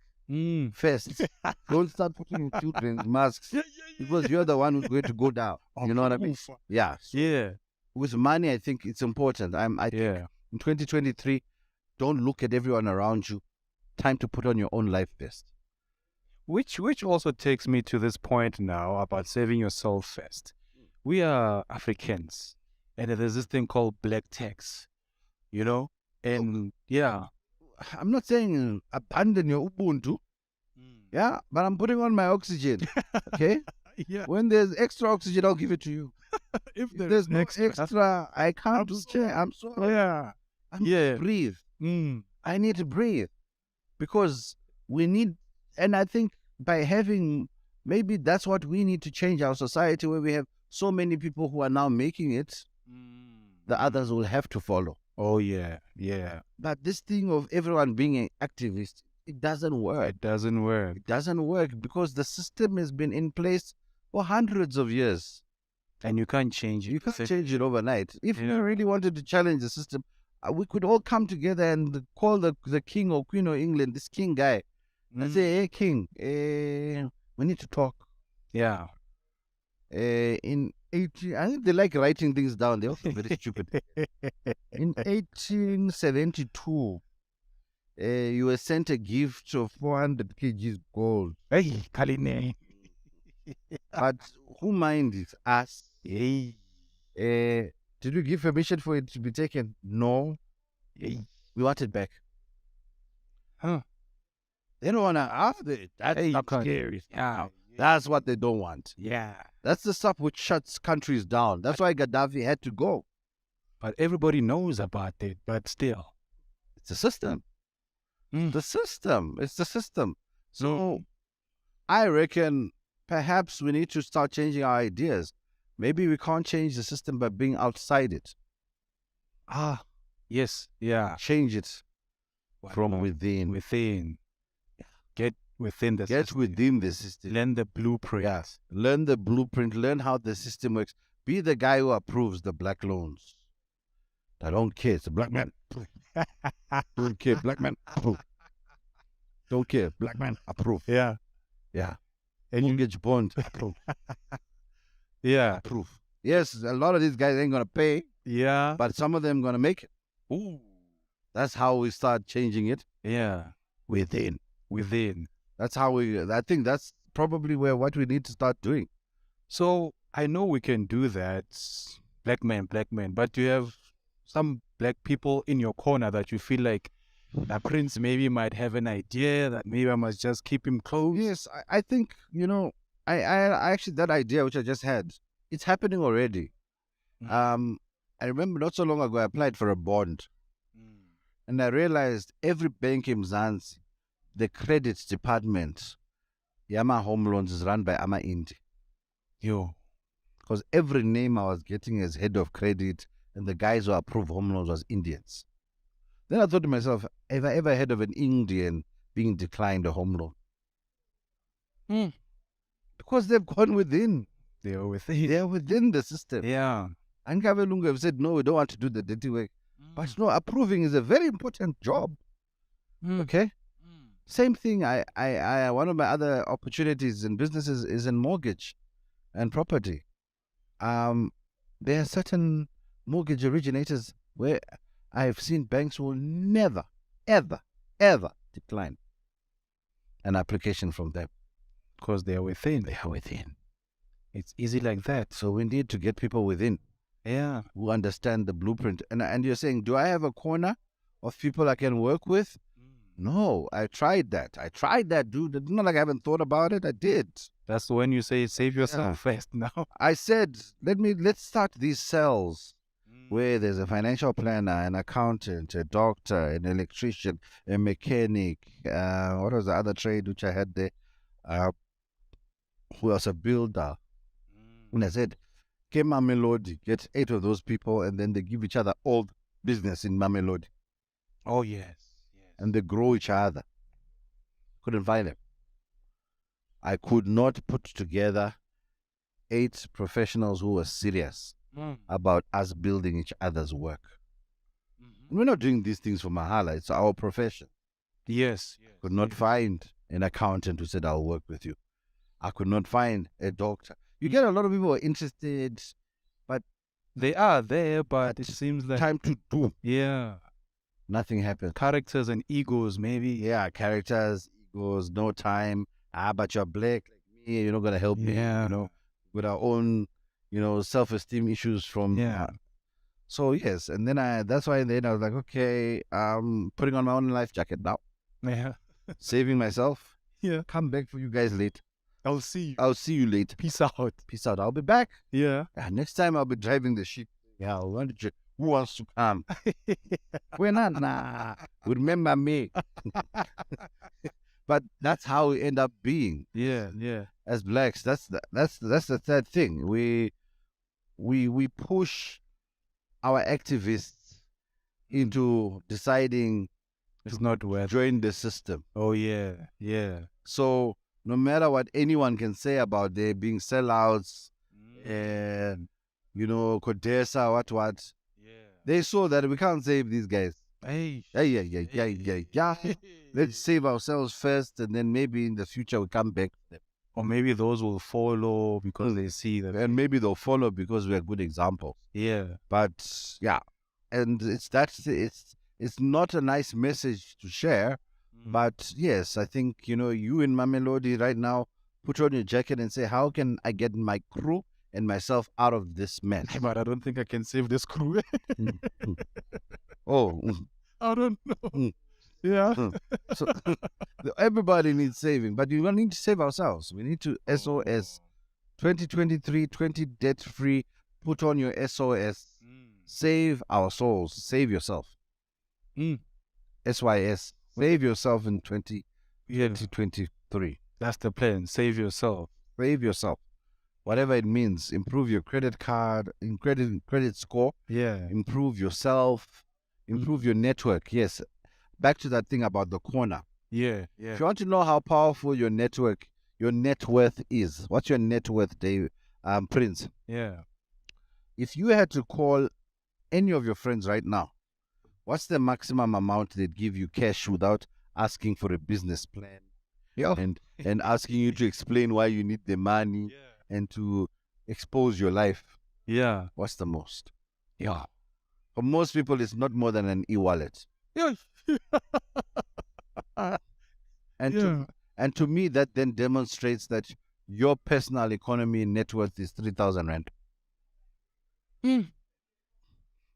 First. Don't start putting children's masks because you're the one who's going to go down. You know what I mean? Yeah. So with money, I think it's important. I think in 2023, don't look at everyone around you. Time to put on your own life vest. Which also takes me to this point now about saving yourself first. We are Africans, and there's this thing called black tax, and I'm not saying abandon your Ubuntu, but I'm putting on my oxygen, okay? When there's extra oxygen, I'll give it to you. If there's no extra, I can't do it. I'm sorry. Breathe. I need to breathe because we need, and I think by having maybe that's what we need to change our society, where we have so many people who are now making it, the others will have to follow. Oh, yeah, yeah. But this thing of everyone being an activist, it doesn't work. It doesn't work. It doesn't work because the system has been in place for hundreds of years. And you can't change it. You can't change it overnight. If we really wanted to challenge the system, we could all come together and call the king or queen of England, this king guy, and say, hey, king, we need to talk. Yeah. In 18, I think they like writing things down. They're also very stupid. In 1872, you were sent a gift of 400 kgs gold. Hey, Kaline. But who minded us? Hey. Did we give permission for it to be taken? No. Hey. We want it back. Huh. They don't want to ask it. That's not scary. Yeah. That's what they don't want. Yeah. That's the stuff which shuts countries down. That's why Gaddafi had to go. But everybody knows about it, but still. It's a system. The system. It's the system. So I reckon perhaps we need to start changing our ideas. Maybe we can't change the system by being outside it. Yes. Yeah. Change it from within. Within. Get within the Get system. within the system. Learn the blueprint. Yes. Learn the blueprint. Learn how the system works. Be the guy who approves the black loans. I don't care. It's a black man. Don't care. Black man. Approve. Don't care. Black man. Approve. Yeah. Yeah. And Mortgage bond. Approve. Yeah. Approve. Yes, a lot of these guys ain't going to pay, Yeah. but some of them going to make it. Ooh. That's how we start changing it Yeah. within. Within. That's how I think that's probably what we need to start doing. So I know we can do that, black man, but you have some black people in your corner that you feel like the prince maybe might have an idea that maybe I must just keep him close. Yes, I think, I actually, that idea which I just had, it's happening already. I remember not so long ago, I applied for a bond. And I realized every bank in Mzansi, the credit department, Yama Home Loans is run by Ama Indi. Yo. Because every name I was getting as head of credit and the guys who approve home loans was Indians. Then I thought to myself, have I ever heard of an Indian being declined a home loan? Because they've gone within. They are within. They are within the system. Yeah. And Lungu have said, no, we don't want to do the dirty work. But no, approving is a very important job. Okay? Same thing. I one of my other opportunities in businesses is in mortgage and property. There are certain mortgage originators where I've seen banks will never, ever, ever decline an application from them. Because they are within. They are within. It's easy like that. So we need to get people within. Yeah. Who understand the blueprint. And you're saying, do I have a corner of people I can work with? No, I tried that. Dude. It's not like I haven't thought about it. I did. That's when you say save yourself first now. I said, let's start these cells where there's a financial planner, an accountant, a doctor, an electrician, a mechanic. What was the other trade which I had there? Who else? A builder. And I said, get Mamelodi, get 8 of those people, and then they give each other all business in Mamelodi. Oh, yes. And they grow each other. Couldn't find them. I could not put together 8 professionals who were serious about us building each other's work. We're not doing these things for Mahala. It's our profession. Yes. Could not find an accountant who said, I'll work with you. I could not find a doctor. You get a lot of people who are interested, but they are there, but it seems like time to do. Yeah. Nothing happens. Characters and egos, maybe. Yeah, characters, egos, no time. But you're black like me, you're not going to help me. With our own, self-esteem issues from. Yeah. So, yes. And then that's why then I was like, okay, I'm putting on my own life jacket now. Yeah. Saving myself. Yeah. Come back for you guys late. I'll see you later. Peace out. I'll be back. Yeah. Next time I'll be driving the ship. Yeah, who wants to come? We're not. Nah. Remember me. But that's how we end up being Yeah, yeah. as blacks. That's the sad thing. We push our activists into deciding It's not worth. join the system. Oh yeah, yeah. So no matter what anyone can say about there being sellouts, Codesa, what, Yeah. they saw that we can't save these guys. Hey. Yeah. Let's save ourselves first, and then maybe in the future we come back. Or maybe those will follow because they see that. And maybe they'll follow because we are good examples. Yeah. But yeah, and it's not a nice message to share. But yes, I think, you in Mamelodi right now, put on your jacket and say, how can I get my crew and myself out of this mess? But I don't think I can save this crew. Oh, I don't know. Yeah. So everybody needs saving, but you don't need to save ourselves. We need to SOS 2023, 20 debt free. Put on your SOS. Save our souls. Save yourself. SYS. Save yourself in 2023. That's the plan. Save yourself. Save yourself. Whatever it means. Improve your credit card, credit score. Yeah. Improve yourself. Improve your network. Yes. Back to that thing about the corner. Yeah. Yeah. If you want to know how powerful your net worth is, what's your net worth, Dave, Prince? Yeah. If you had to call any of your friends right now, what's the maximum amount they'd give you cash without asking for a business plan? Yeah. And asking you to explain why you need the money and to expose your life. Yeah. What's the most? Yeah. For most people, it's not more than an e-wallet. Yeah. And to me, that then demonstrates that your personal economy net worth is 3,000 rand.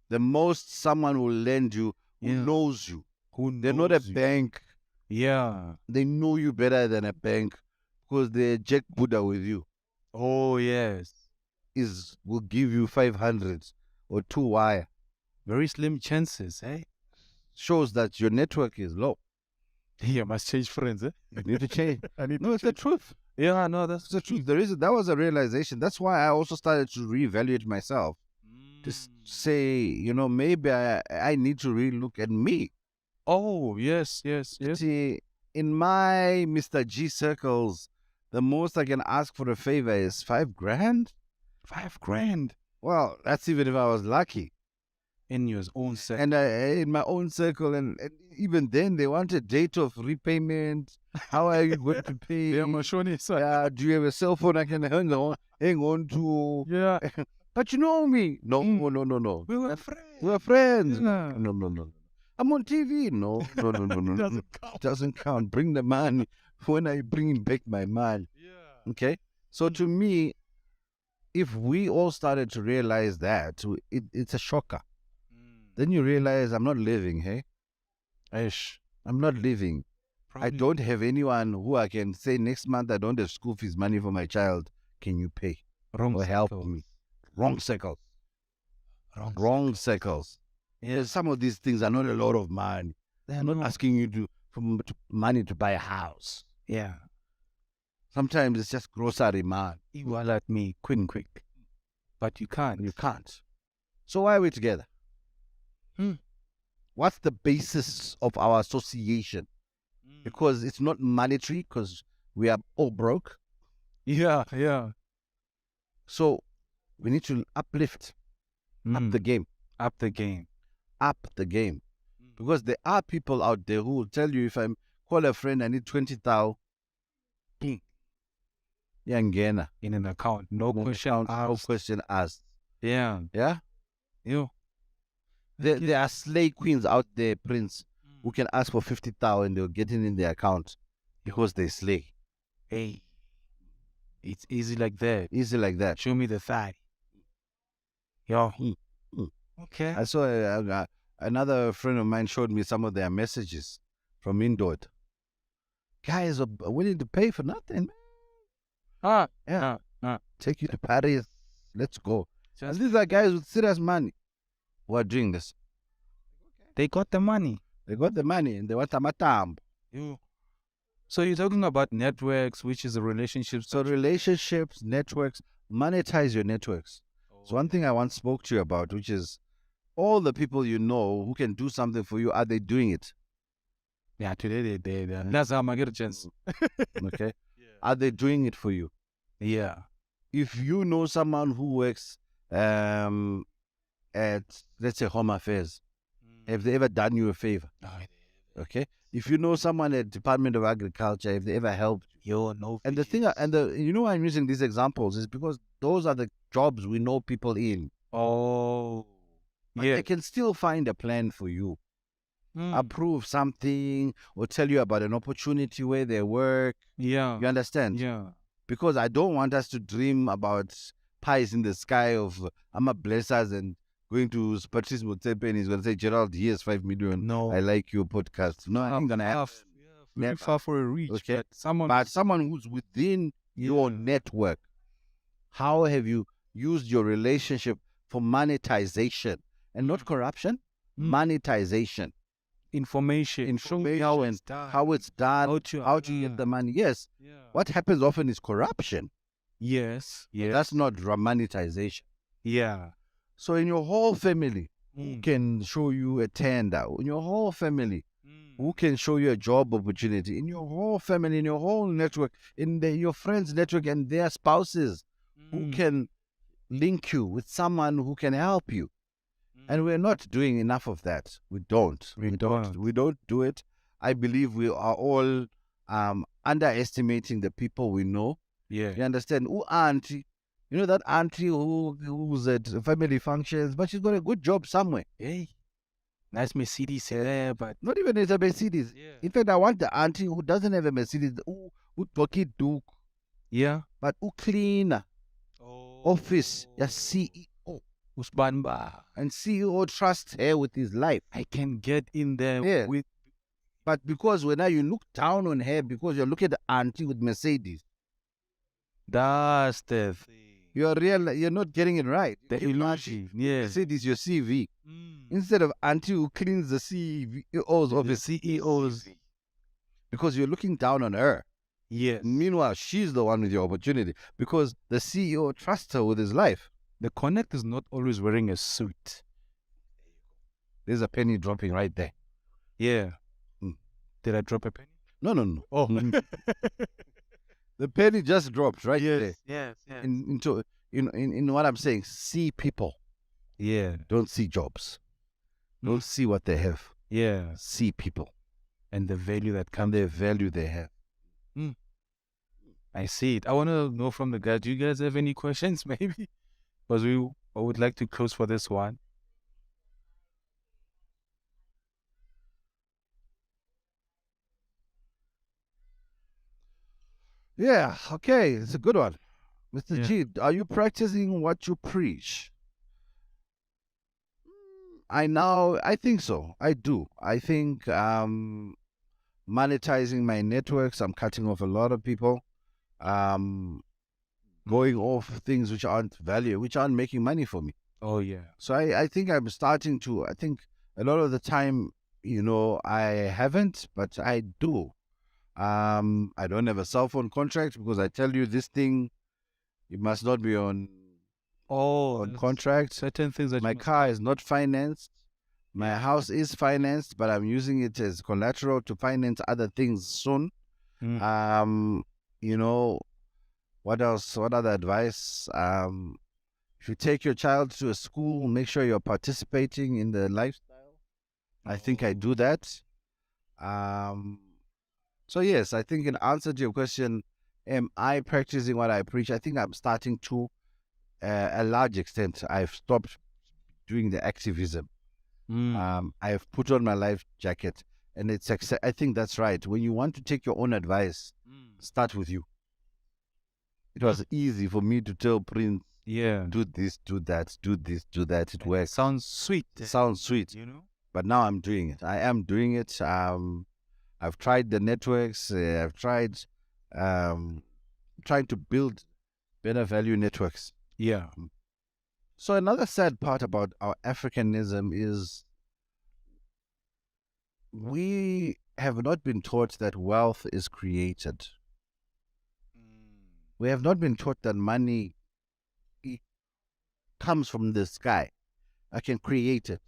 The most someone will lend you who knows you. They're not a bank. Yeah. They know you better than a bank because they're Jack Buddha with you. Oh, yes. Will give you 500 or 2 wire. Very slim chances, eh? Shows that your network is low. Yeah, must change friends, eh? You need to change. No, it's the truth. Yeah, no, that's the truth. That was a realization. That's why I also started to reevaluate myself. To say, maybe I need to relook at me. Oh, yes. See, in my Mr. G circles, the most I can ask for a favor is 5 grand. 5 grand. Well, that's even if I was lucky. In your own circle. And in my own circle, and even then they want a date of repayment. How are you going to pay? Yeah, do you have a cell phone I can hang on to? Yeah. But you know me. No. We were friends. We're friends. Yeah. No. I'm on TV. No. Doesn't count. Doesn't count. Bring the money when I bring back my money. Yeah. Okay. So to me, if we all started to realize that, it's a shocker. Then you realize I'm not living, hey? I'm not living. Probably. I don't have anyone who I can say next month I don't have school fees money for my child. Can you pay? Wrong or help me? Wrong circles. Wrong circles. Yeah, some of these things are not a lot of money. They are not asking you for money to buy a house. Yeah. Sometimes it's just grocery money. You are like me, quick. But you can't. You can't. So why are we together? What's the basis of our association? Because it's not monetary, because we are all broke. Yeah. So we need to uplift, up the game. Because there are people out there who will tell you, if I call a friend, I need 20,000. Yangena. In an account. No question asked. Yeah. Yeah? There are slay queens out there, Prince, who can ask for 50,000 and they'll get it in their account because they slay. Hey, it's easy like that. Show me the thigh. Yo. Okay. I saw another friend of mine showed me some of their messages from Indod. Guys are willing to pay for nothing. Take you to Paris. Let's go. And these are guys with serious money who are doing this. They got the money. And they want a matambo. So you're talking about networks, which is a relationship. So relationships, networks, monetize your networks. So one thing I once spoke to you about, which is all the people you know who can do something for you, are they doing it? Yeah, today they that's how I get a chance. Okay. Are they doing it for you? Yeah. If you know someone who works at, let's say, Home Affairs, have they ever done you a favor? Okay. If you know someone at Department of Agriculture, have they ever helped you? No. And the thing, you know why I'm using these examples is because those are the jobs we know people in. Oh. But they can still find a plan for you. Approve something or tell you about an opportunity where they work. Yeah. You understand? Yeah. Because I don't want us to dream about pies in the sky of I'm a blessers and going to Patrice Motsepe and he's going to say, Gerald, here's 5 million. No. I like your podcast. No, I ain't going to have. Very far for a reach. Okay. But someone who's within your network, how have you used your relationship for monetization and not corruption? Monetization. Information How it's done, how to get the money. Yes. What happens often is corruption. Yes. That's not monetization. Yeah. So in your whole family, who can show you a tender? In your whole family, who can show you a job opportunity? In your whole family, in your whole network, in your friends' network and their spouses, who can link you with someone who can help you? And we're not doing enough of that. We don't. We don't do it. I believe we are all underestimating the people we know. Yeah. You understand? Auntie, you know that auntie who's at family functions, but she's got a good job somewhere. Hey, nice Mercedes there, but not even it's a Mercedes. Yeah. In fact, I want the auntie who doesn't have a Mercedes, who talky duke. Yeah. But who cleaner. Office, your CEO. Usbanba. And CEO trusts her with his life. I can get in there with. But because when now you look down on her because you're looking at the auntie with Mercedes. That's the thing. You're not getting it right. The illusion. Yes. Mercedes, your CV. Instead of auntie who cleans the CEOs of the CEOs. Because you're looking down on her. Yes. Meanwhile, she's the one with your opportunity because the CEO trusts her with his life. The connect is not always wearing a suit. There's a penny dropping right there. Yeah. Did I drop a penny? No. Oh. The penny just dropped right there. Yes. In what I'm saying, see people. Yeah. Don't see jobs. Don't see what they have. Yeah. See people. And the value that comes. And the value they have. I see it. I want to know from the guys, do you guys have any questions maybe? Because I would like to close for this one. Yeah, okay. It's a good one. Mr. G, are you practicing what you preach? I think so. I do. I think monetizing my networks, I'm cutting off a lot of people. Going off things which aren't making money for me. Oh, yeah. So I think I'm starting to, I think a lot of the time, I haven't, but I do. I don't have a cell phone contract because I tell you this thing, you must not be on contract. Certain things that my car is not financed. My house is financed, but I'm using it as collateral to finance other things soon. What else? What other advice? If you take your child to a school, make sure you're participating in the lifestyle. I think I do that. So yes, I think in answer to your question, am I practicing what I preach? I think I'm starting to a large extent. I've stopped doing the activism. I've put on my life jacket, and I think that's right. When you want to take your own advice, start with you. It was easy for me to tell Prince, do this, do that, do this, do that. It works. Sounds sweet. Sounds sweet. But now I'm doing it. I am doing it. I've tried the networks. I've tried trying to build better value networks. Yeah. So another sad part about our Africanism is we have not been taught that wealth is created. We have not been taught that money comes from the sky. I can create it.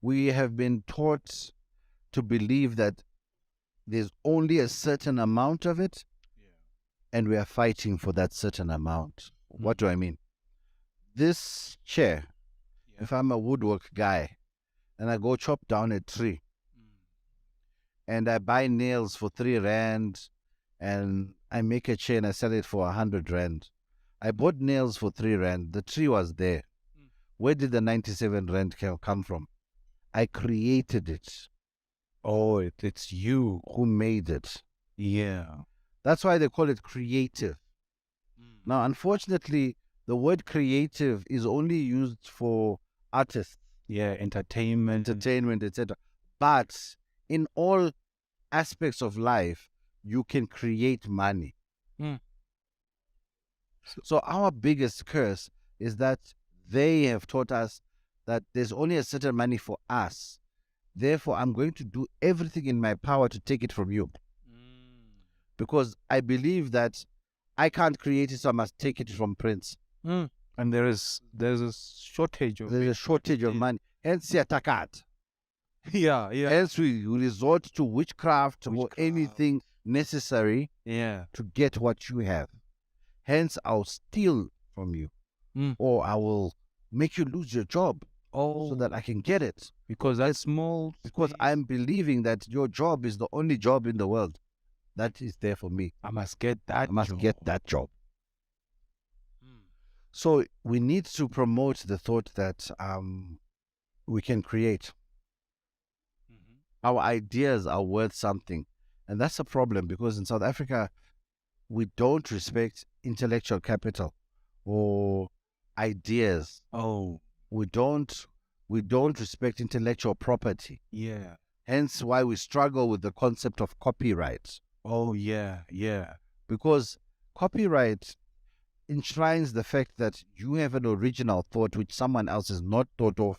We have been taught to believe that there's only a certain amount of it, and we are fighting for that certain amount. What do I mean? This chair, if I'm a woodwork guy and I go chop down a tree and I buy nails for 3 rand and I make a chair and I sell it for 100 rand. I bought nails for 3 rand. The tree was there. Where did the 97 rand come from? I created it. Oh, it's you who made it. Yeah. That's why they call it creative. Now, unfortunately, the word creative is only used for artists. Yeah, entertainment, etc. But in all aspects of life, you can create money. So our biggest curse is that they have taught us that there's only a certain money for us. Therefore, I'm going to do everything in my power to take it from you. Because I believe that I can't create it, so I must take it from Prince. And there's a shortage of money. Hence, yatakat. Yeah. Hence, we resort to witchcraft or anything necessary to get what you have. Hence, I'll steal from you. Or I will make you lose your job so that I can get it. Because that's small. Because I'm believing that your job is the only job in the world that is there for me. I must get that get that job. So we need to promote the thought that we can create. Our ideas are worth something. And that's a problem because in South Africa, we don't respect intellectual capital or ideas. We don't respect intellectual property. Yeah. Hence why we struggle with the concept of copyright. Yeah. Because copyright enshrines the fact that you have an original thought which someone else has not thought of.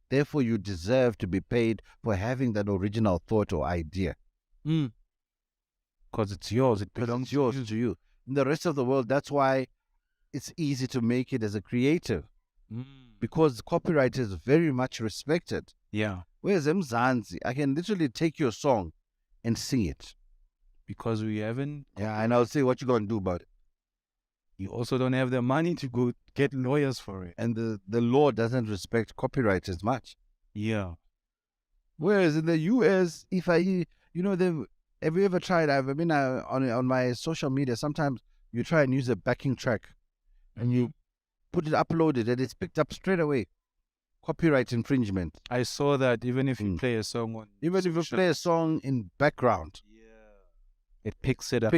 Therefore, you deserve to be paid for having that original thought or idea. Because it's yours. It belongs to you. In the rest of the world, that's why it's easy to make it as a creative. Because copyright is very much respected. Yeah. Whereas Mzansi, I can literally take your song and sing it. Because we haven't... Yeah, and I'll say what you're going to do about it. You also don't have the money to go get lawyers for it. And the law doesn't respect copyright as much. Yeah. Whereas in the US, if have you ever tried, I've been on my social media, sometimes you try and use a backing track and you put it uploaded and it's picked up straight away. Copyright infringement. I saw that even if you play a song on... Even if you play a song in background. It picks it up.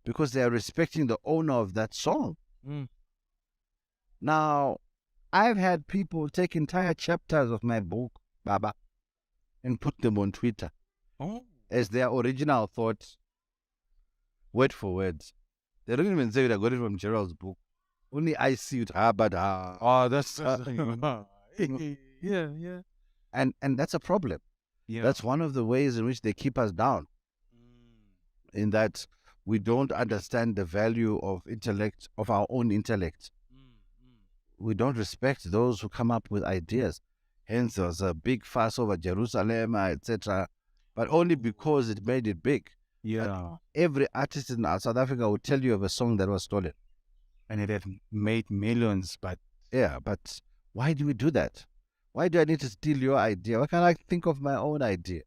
Because they are respecting the owner of that song. Now, I've had people take entire chapters of my book, Baba, and put them on Twitter as their original thoughts, word for words. They don't even say that I got it from Gerald's book. Only I see it. That's yeah. And that's a problem. Yeah. That's one of the ways in which they keep us down. In that we don't understand the value of intellect, of our own intellect. We don't respect those who come up with ideas. Hence, there was a big fuss over Jerusalem, etc. But only because it made it big. Yeah. Every artist in South Africa would tell you of a song that was stolen. And it had made millions, but... Yeah, but why do we do that? Why do I need to steal your idea? Why can't I think of my own idea?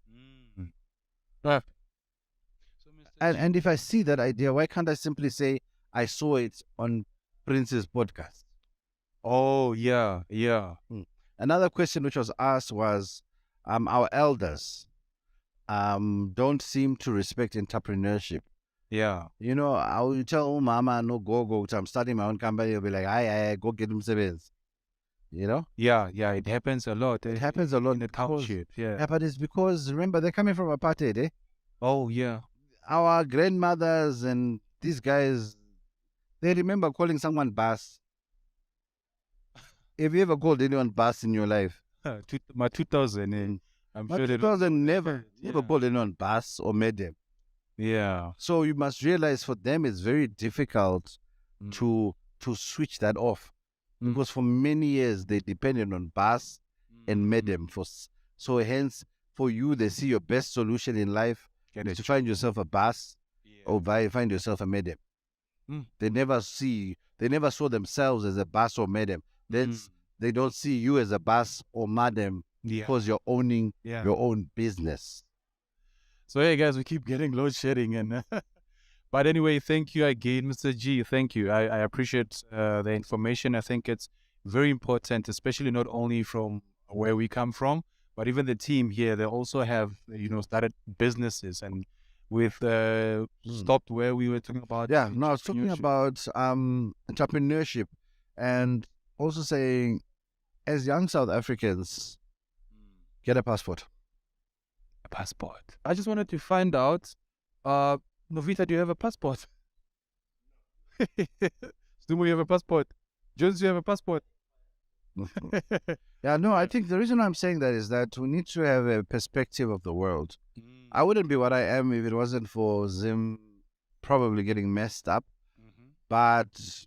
And if I see that idea, why can't I simply say, I saw it on Prince's podcast? Oh, yeah. Another question which was asked was, our elders don't seem to respect entrepreneurship. Yeah. I will tell mama, no, go. I'm starting my own company. You'll be like, I go get them savings. Yeah, it happens a lot. It happens a lot in the township. Yeah, but it's because, remember, they're coming from apartheid, eh? Oh, yeah. Our grandmothers and these guys, they remember calling someone boss. Have you ever called anyone boss in your life? My 2000. I'm But sure they people don't. never put in on bus or met them. Yeah. So you must realize for them it's very difficult Mm. to switch that off. Mm. Because for many years they depended on bus and Mm. met them. So hence for you they see your best solution in life Get is it. to find yourself a bus or find yourself a medium. Mm. They never saw themselves as a bus or medium. They don't see you as a bus or madam because you're owning your own business. So hey guys, we keep getting load shedding and but anyway, thank you again, Mr. G. Thank you. I appreciate the information. I think it's very important, especially not only from where we come from, but even the team here. They also have started businesses, and we've stopped where we were talking about. Yeah, no, I was talking about entrepreneurship, and also saying, as young South Africans, get a passport. A passport. I just wanted to find out, Novita, do you have a passport? Stumo, you have a passport? Jones, you have a passport? Yeah, no, I think the reason I'm saying that is that we need to have a perspective of the world. I wouldn't be what I am if it wasn't for Zim probably getting messed up. But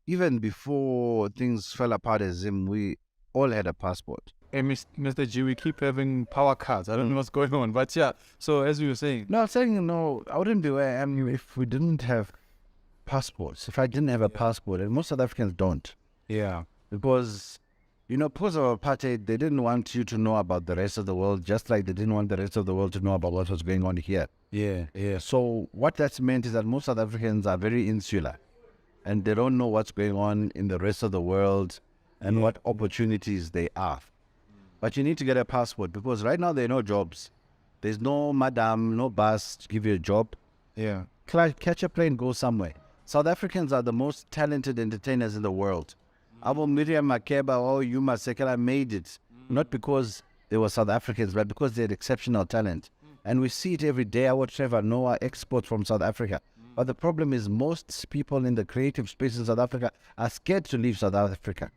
even before things fell apart at Zim, we all had a passport. Hey, Mr. G, we keep having power cards. I don't know what's going on. But yeah, so as we were saying. No, I'm saying, no, I wouldn't be where I am if we didn't have passports. If I didn't have a passport, and most South Africans don't. Yeah. Because, because of apartheid, they didn't want you to know about the rest of the world, just like they didn't want the rest of the world to know about what was going on here. Yeah. So what that's meant is that most South Africans are very insular, and they don't know what's going on in the rest of the world and what opportunities they are. But you need to get a passport because right now there are no jobs. There's no madam, no bus to give you a job. Yeah. Catch a plane, go somewhere. South Africans are the most talented entertainers in the world. Abo Miriam Makeba or Yuma Sekela made it, not because they were South Africans, but because they had exceptional talent. And we see it every day. Our Trevor Noah exports from South Africa. But the problem is most people in the creative space in South Africa are scared to leave South Africa.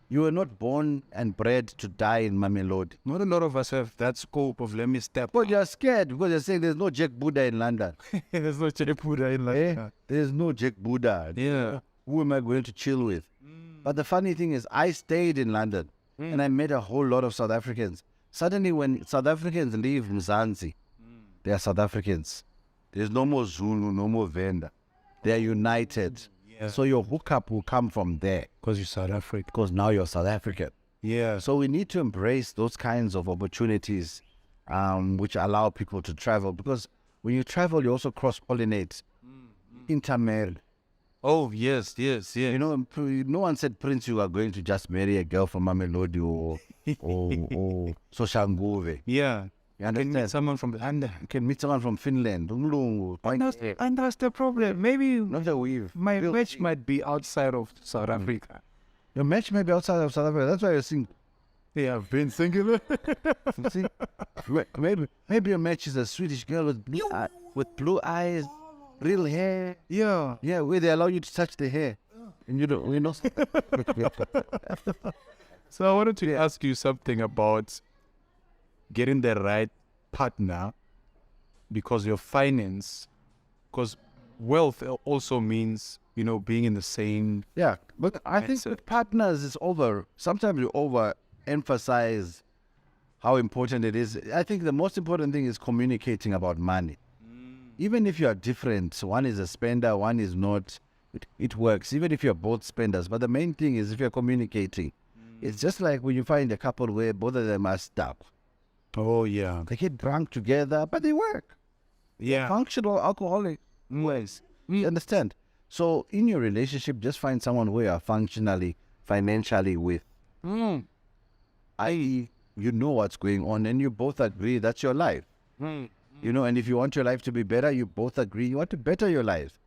You were not born and bred to die in Mamelodi. Not a lot of us have that scope of let me step. But you're scared because you're saying there's no Jack Buddha in London. There's no Jack Buddha in London. There's no Jack Buddha. Yeah. Who am I going to chill with? But the funny thing is, I stayed in London and I met a whole lot of South Africans. Suddenly, when South Africans leave Mzansi, they are South Africans. There's no more Zulu, no more Venda. They are united. So your hookup will come from there. Because you're South African. Because now you're South African. Yeah. So we need to embrace those kinds of opportunities which allow people to travel. Because when you travel, you also cross-pollinate, intermarry. Oh, yes. No one said, Prince, you are going to just marry a girl from Mamelodi or Soshanguve. Yeah. You You can meet understand? someone from London. You can meet someone from Finland. And that's the problem. Maybe Not a weave. my match might be outside of South Africa. Your match may be outside of South Africa. That's why you're single. Yeah, I've been singular. You see? Maybe your match is a Swedish girl with blue eyes, real hair. Yeah. Yeah, where they allow you to touch the hair. And you don't, So I wanted to ask you something about getting the right partner because your finance, because wealth also means, being in the same. Yeah, but I think with partners it's over. Sometimes you overemphasize how important it is. I think the most important thing is communicating about money. Even if you are different, one is a spender, one is not, it works. Even if you're both spenders. But the main thing is if you're communicating. It's just like when you find a couple where both of them are stuck. Oh, yeah. They get drunk together, but they work. Yeah. Functional alcoholic ways. You understand? So in your relationship, just find someone where you are functionally, financially with. I.e., you know what's going on and you both agree that's your life. And if you want your life to be better, you both agree you want to better your life.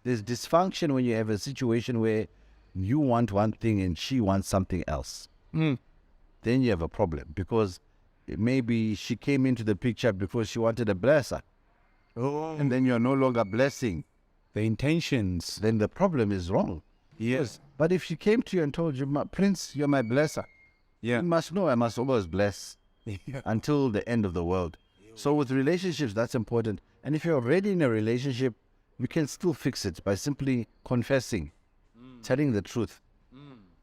There's dysfunction when you have a situation where you want one thing and she wants something else. Then you have a problem because maybe she came into the picture because she wanted a blesser. And then you're no longer blessing. The intentions. Then the problem is wrong. Yes. But if she came to you and told you, Prince, you're my blesser. Yeah. You must know I must always bless. until the end of the world. So with relationships, that's important. And if you're already in a relationship, you can still fix it by simply confessing, telling the truth.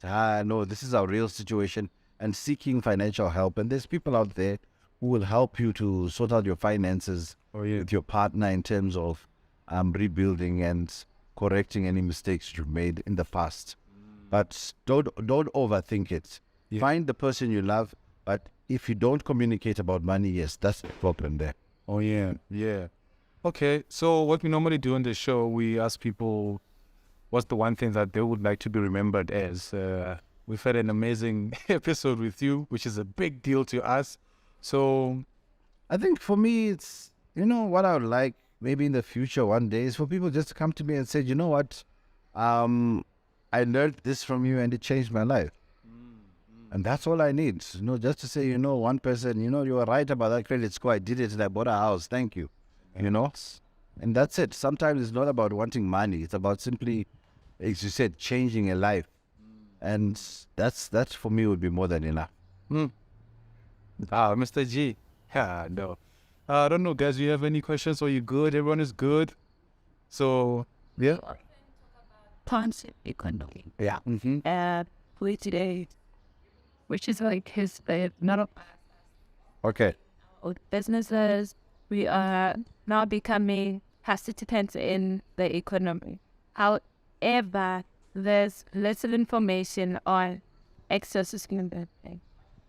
No, this is our real situation, and seeking financial help. And there's people out there who will help you to sort out your finances with your partner in terms of rebuilding and correcting any mistakes you've made in the past. But don't overthink it. Find the person you love, but if you don't communicate about money, yes, that's the problem there. Oh, yeah. Okay, so what we normally do on the show, we ask people what's the one thing that they would like to be remembered as. We've had an amazing episode with you, which is a big deal to us. So I think for me, it's, what I would like maybe in the future one day is for people just to come to me and say, you know what, I learned this from you and it changed my life. And that's all I need, just to say, one person, you were right about that credit score. I did it and I bought a house. Thank you. And that's it. Sometimes it's not about wanting money. It's about simply, as you said, changing a life. And that's for me would be more than enough. Mr. G. No. I don't know, guys. Do you have any questions? Are you good? Everyone is good. So, yeah. Concept economy. Yeah. Play today, which is like his not a Okay. businesses. We are now becoming participants in the economy. However, there's little information on access to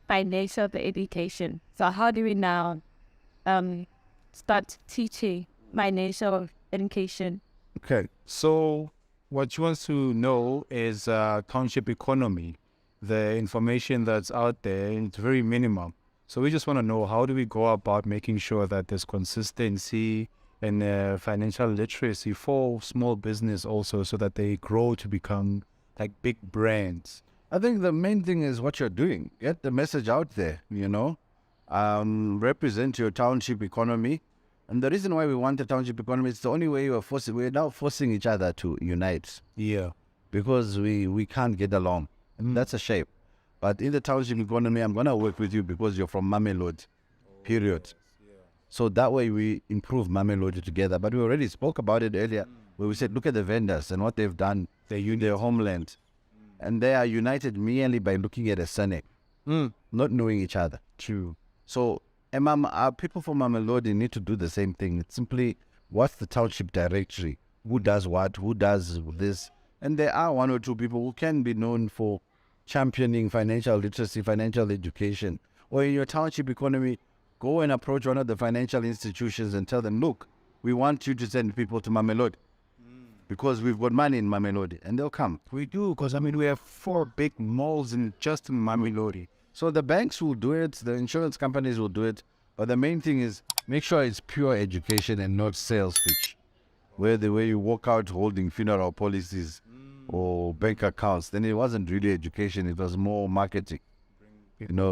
financial education. So how do we now start teaching financial education? Okay. So what you want to know is township economy. The information that's out there, it's very minimum. So we just want to know, how do we go about making sure that there's consistency and financial literacy for small business also, so that they grow to become like big brands? I think the main thing is what you're doing. Get the message out there, represent your township economy. And the reason why we want the township economy, it's the only way we're now forcing each other to unite. Yeah. Because we can't get along. And that's a shame. But in the township economy, I'm going to work with you because you're from Mamelodi, period. So that way we improve Mamelodi together. But we already spoke about it earlier, where we said, look at the vendors and what they've done. They use their homeland. And they are united merely by looking at a surname, not knowing each other. True. So our people from Mamelodi need to do the same thing. It's simply, what's the township directory? Who does what? Who does this? And there are one or two people who can be known for championing financial literacy, financial education. Or in your township economy, go and approach one of the financial institutions and tell them, look, we want you to send people to Mamelodi because we've got money in Mamelodi, and they'll come. We do, because we have 4 big malls just in Mamelodi. So the banks will do it, the insurance companies will do it, but the main thing is make sure it's pure education and not sales pitch, where you walk out holding funeral policies or bank accounts. Then it wasn't really education, it was more marketing.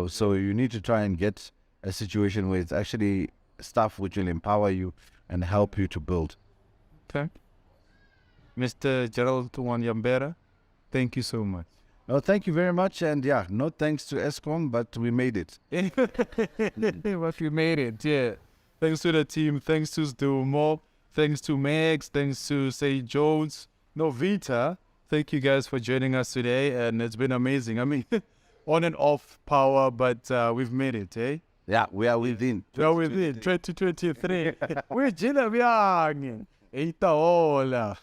So you need to try and get a situation where it's actually stuff which will empower you and help you to build. Okay. Mr. Gerald Wanyambera, thank you so much. No, thank you very much. And no thanks to ESCOM, but we made it. But we made it, yeah. Thanks to the team, thanks to Zdumo, thanks to Max, thanks to Say Jones, Novita. Thank you guys for joining us today, and it's been amazing. On and off power, but we've made it, eh? Yeah, we are within. We are within 2023. We're Gina Biang. Eita, hola.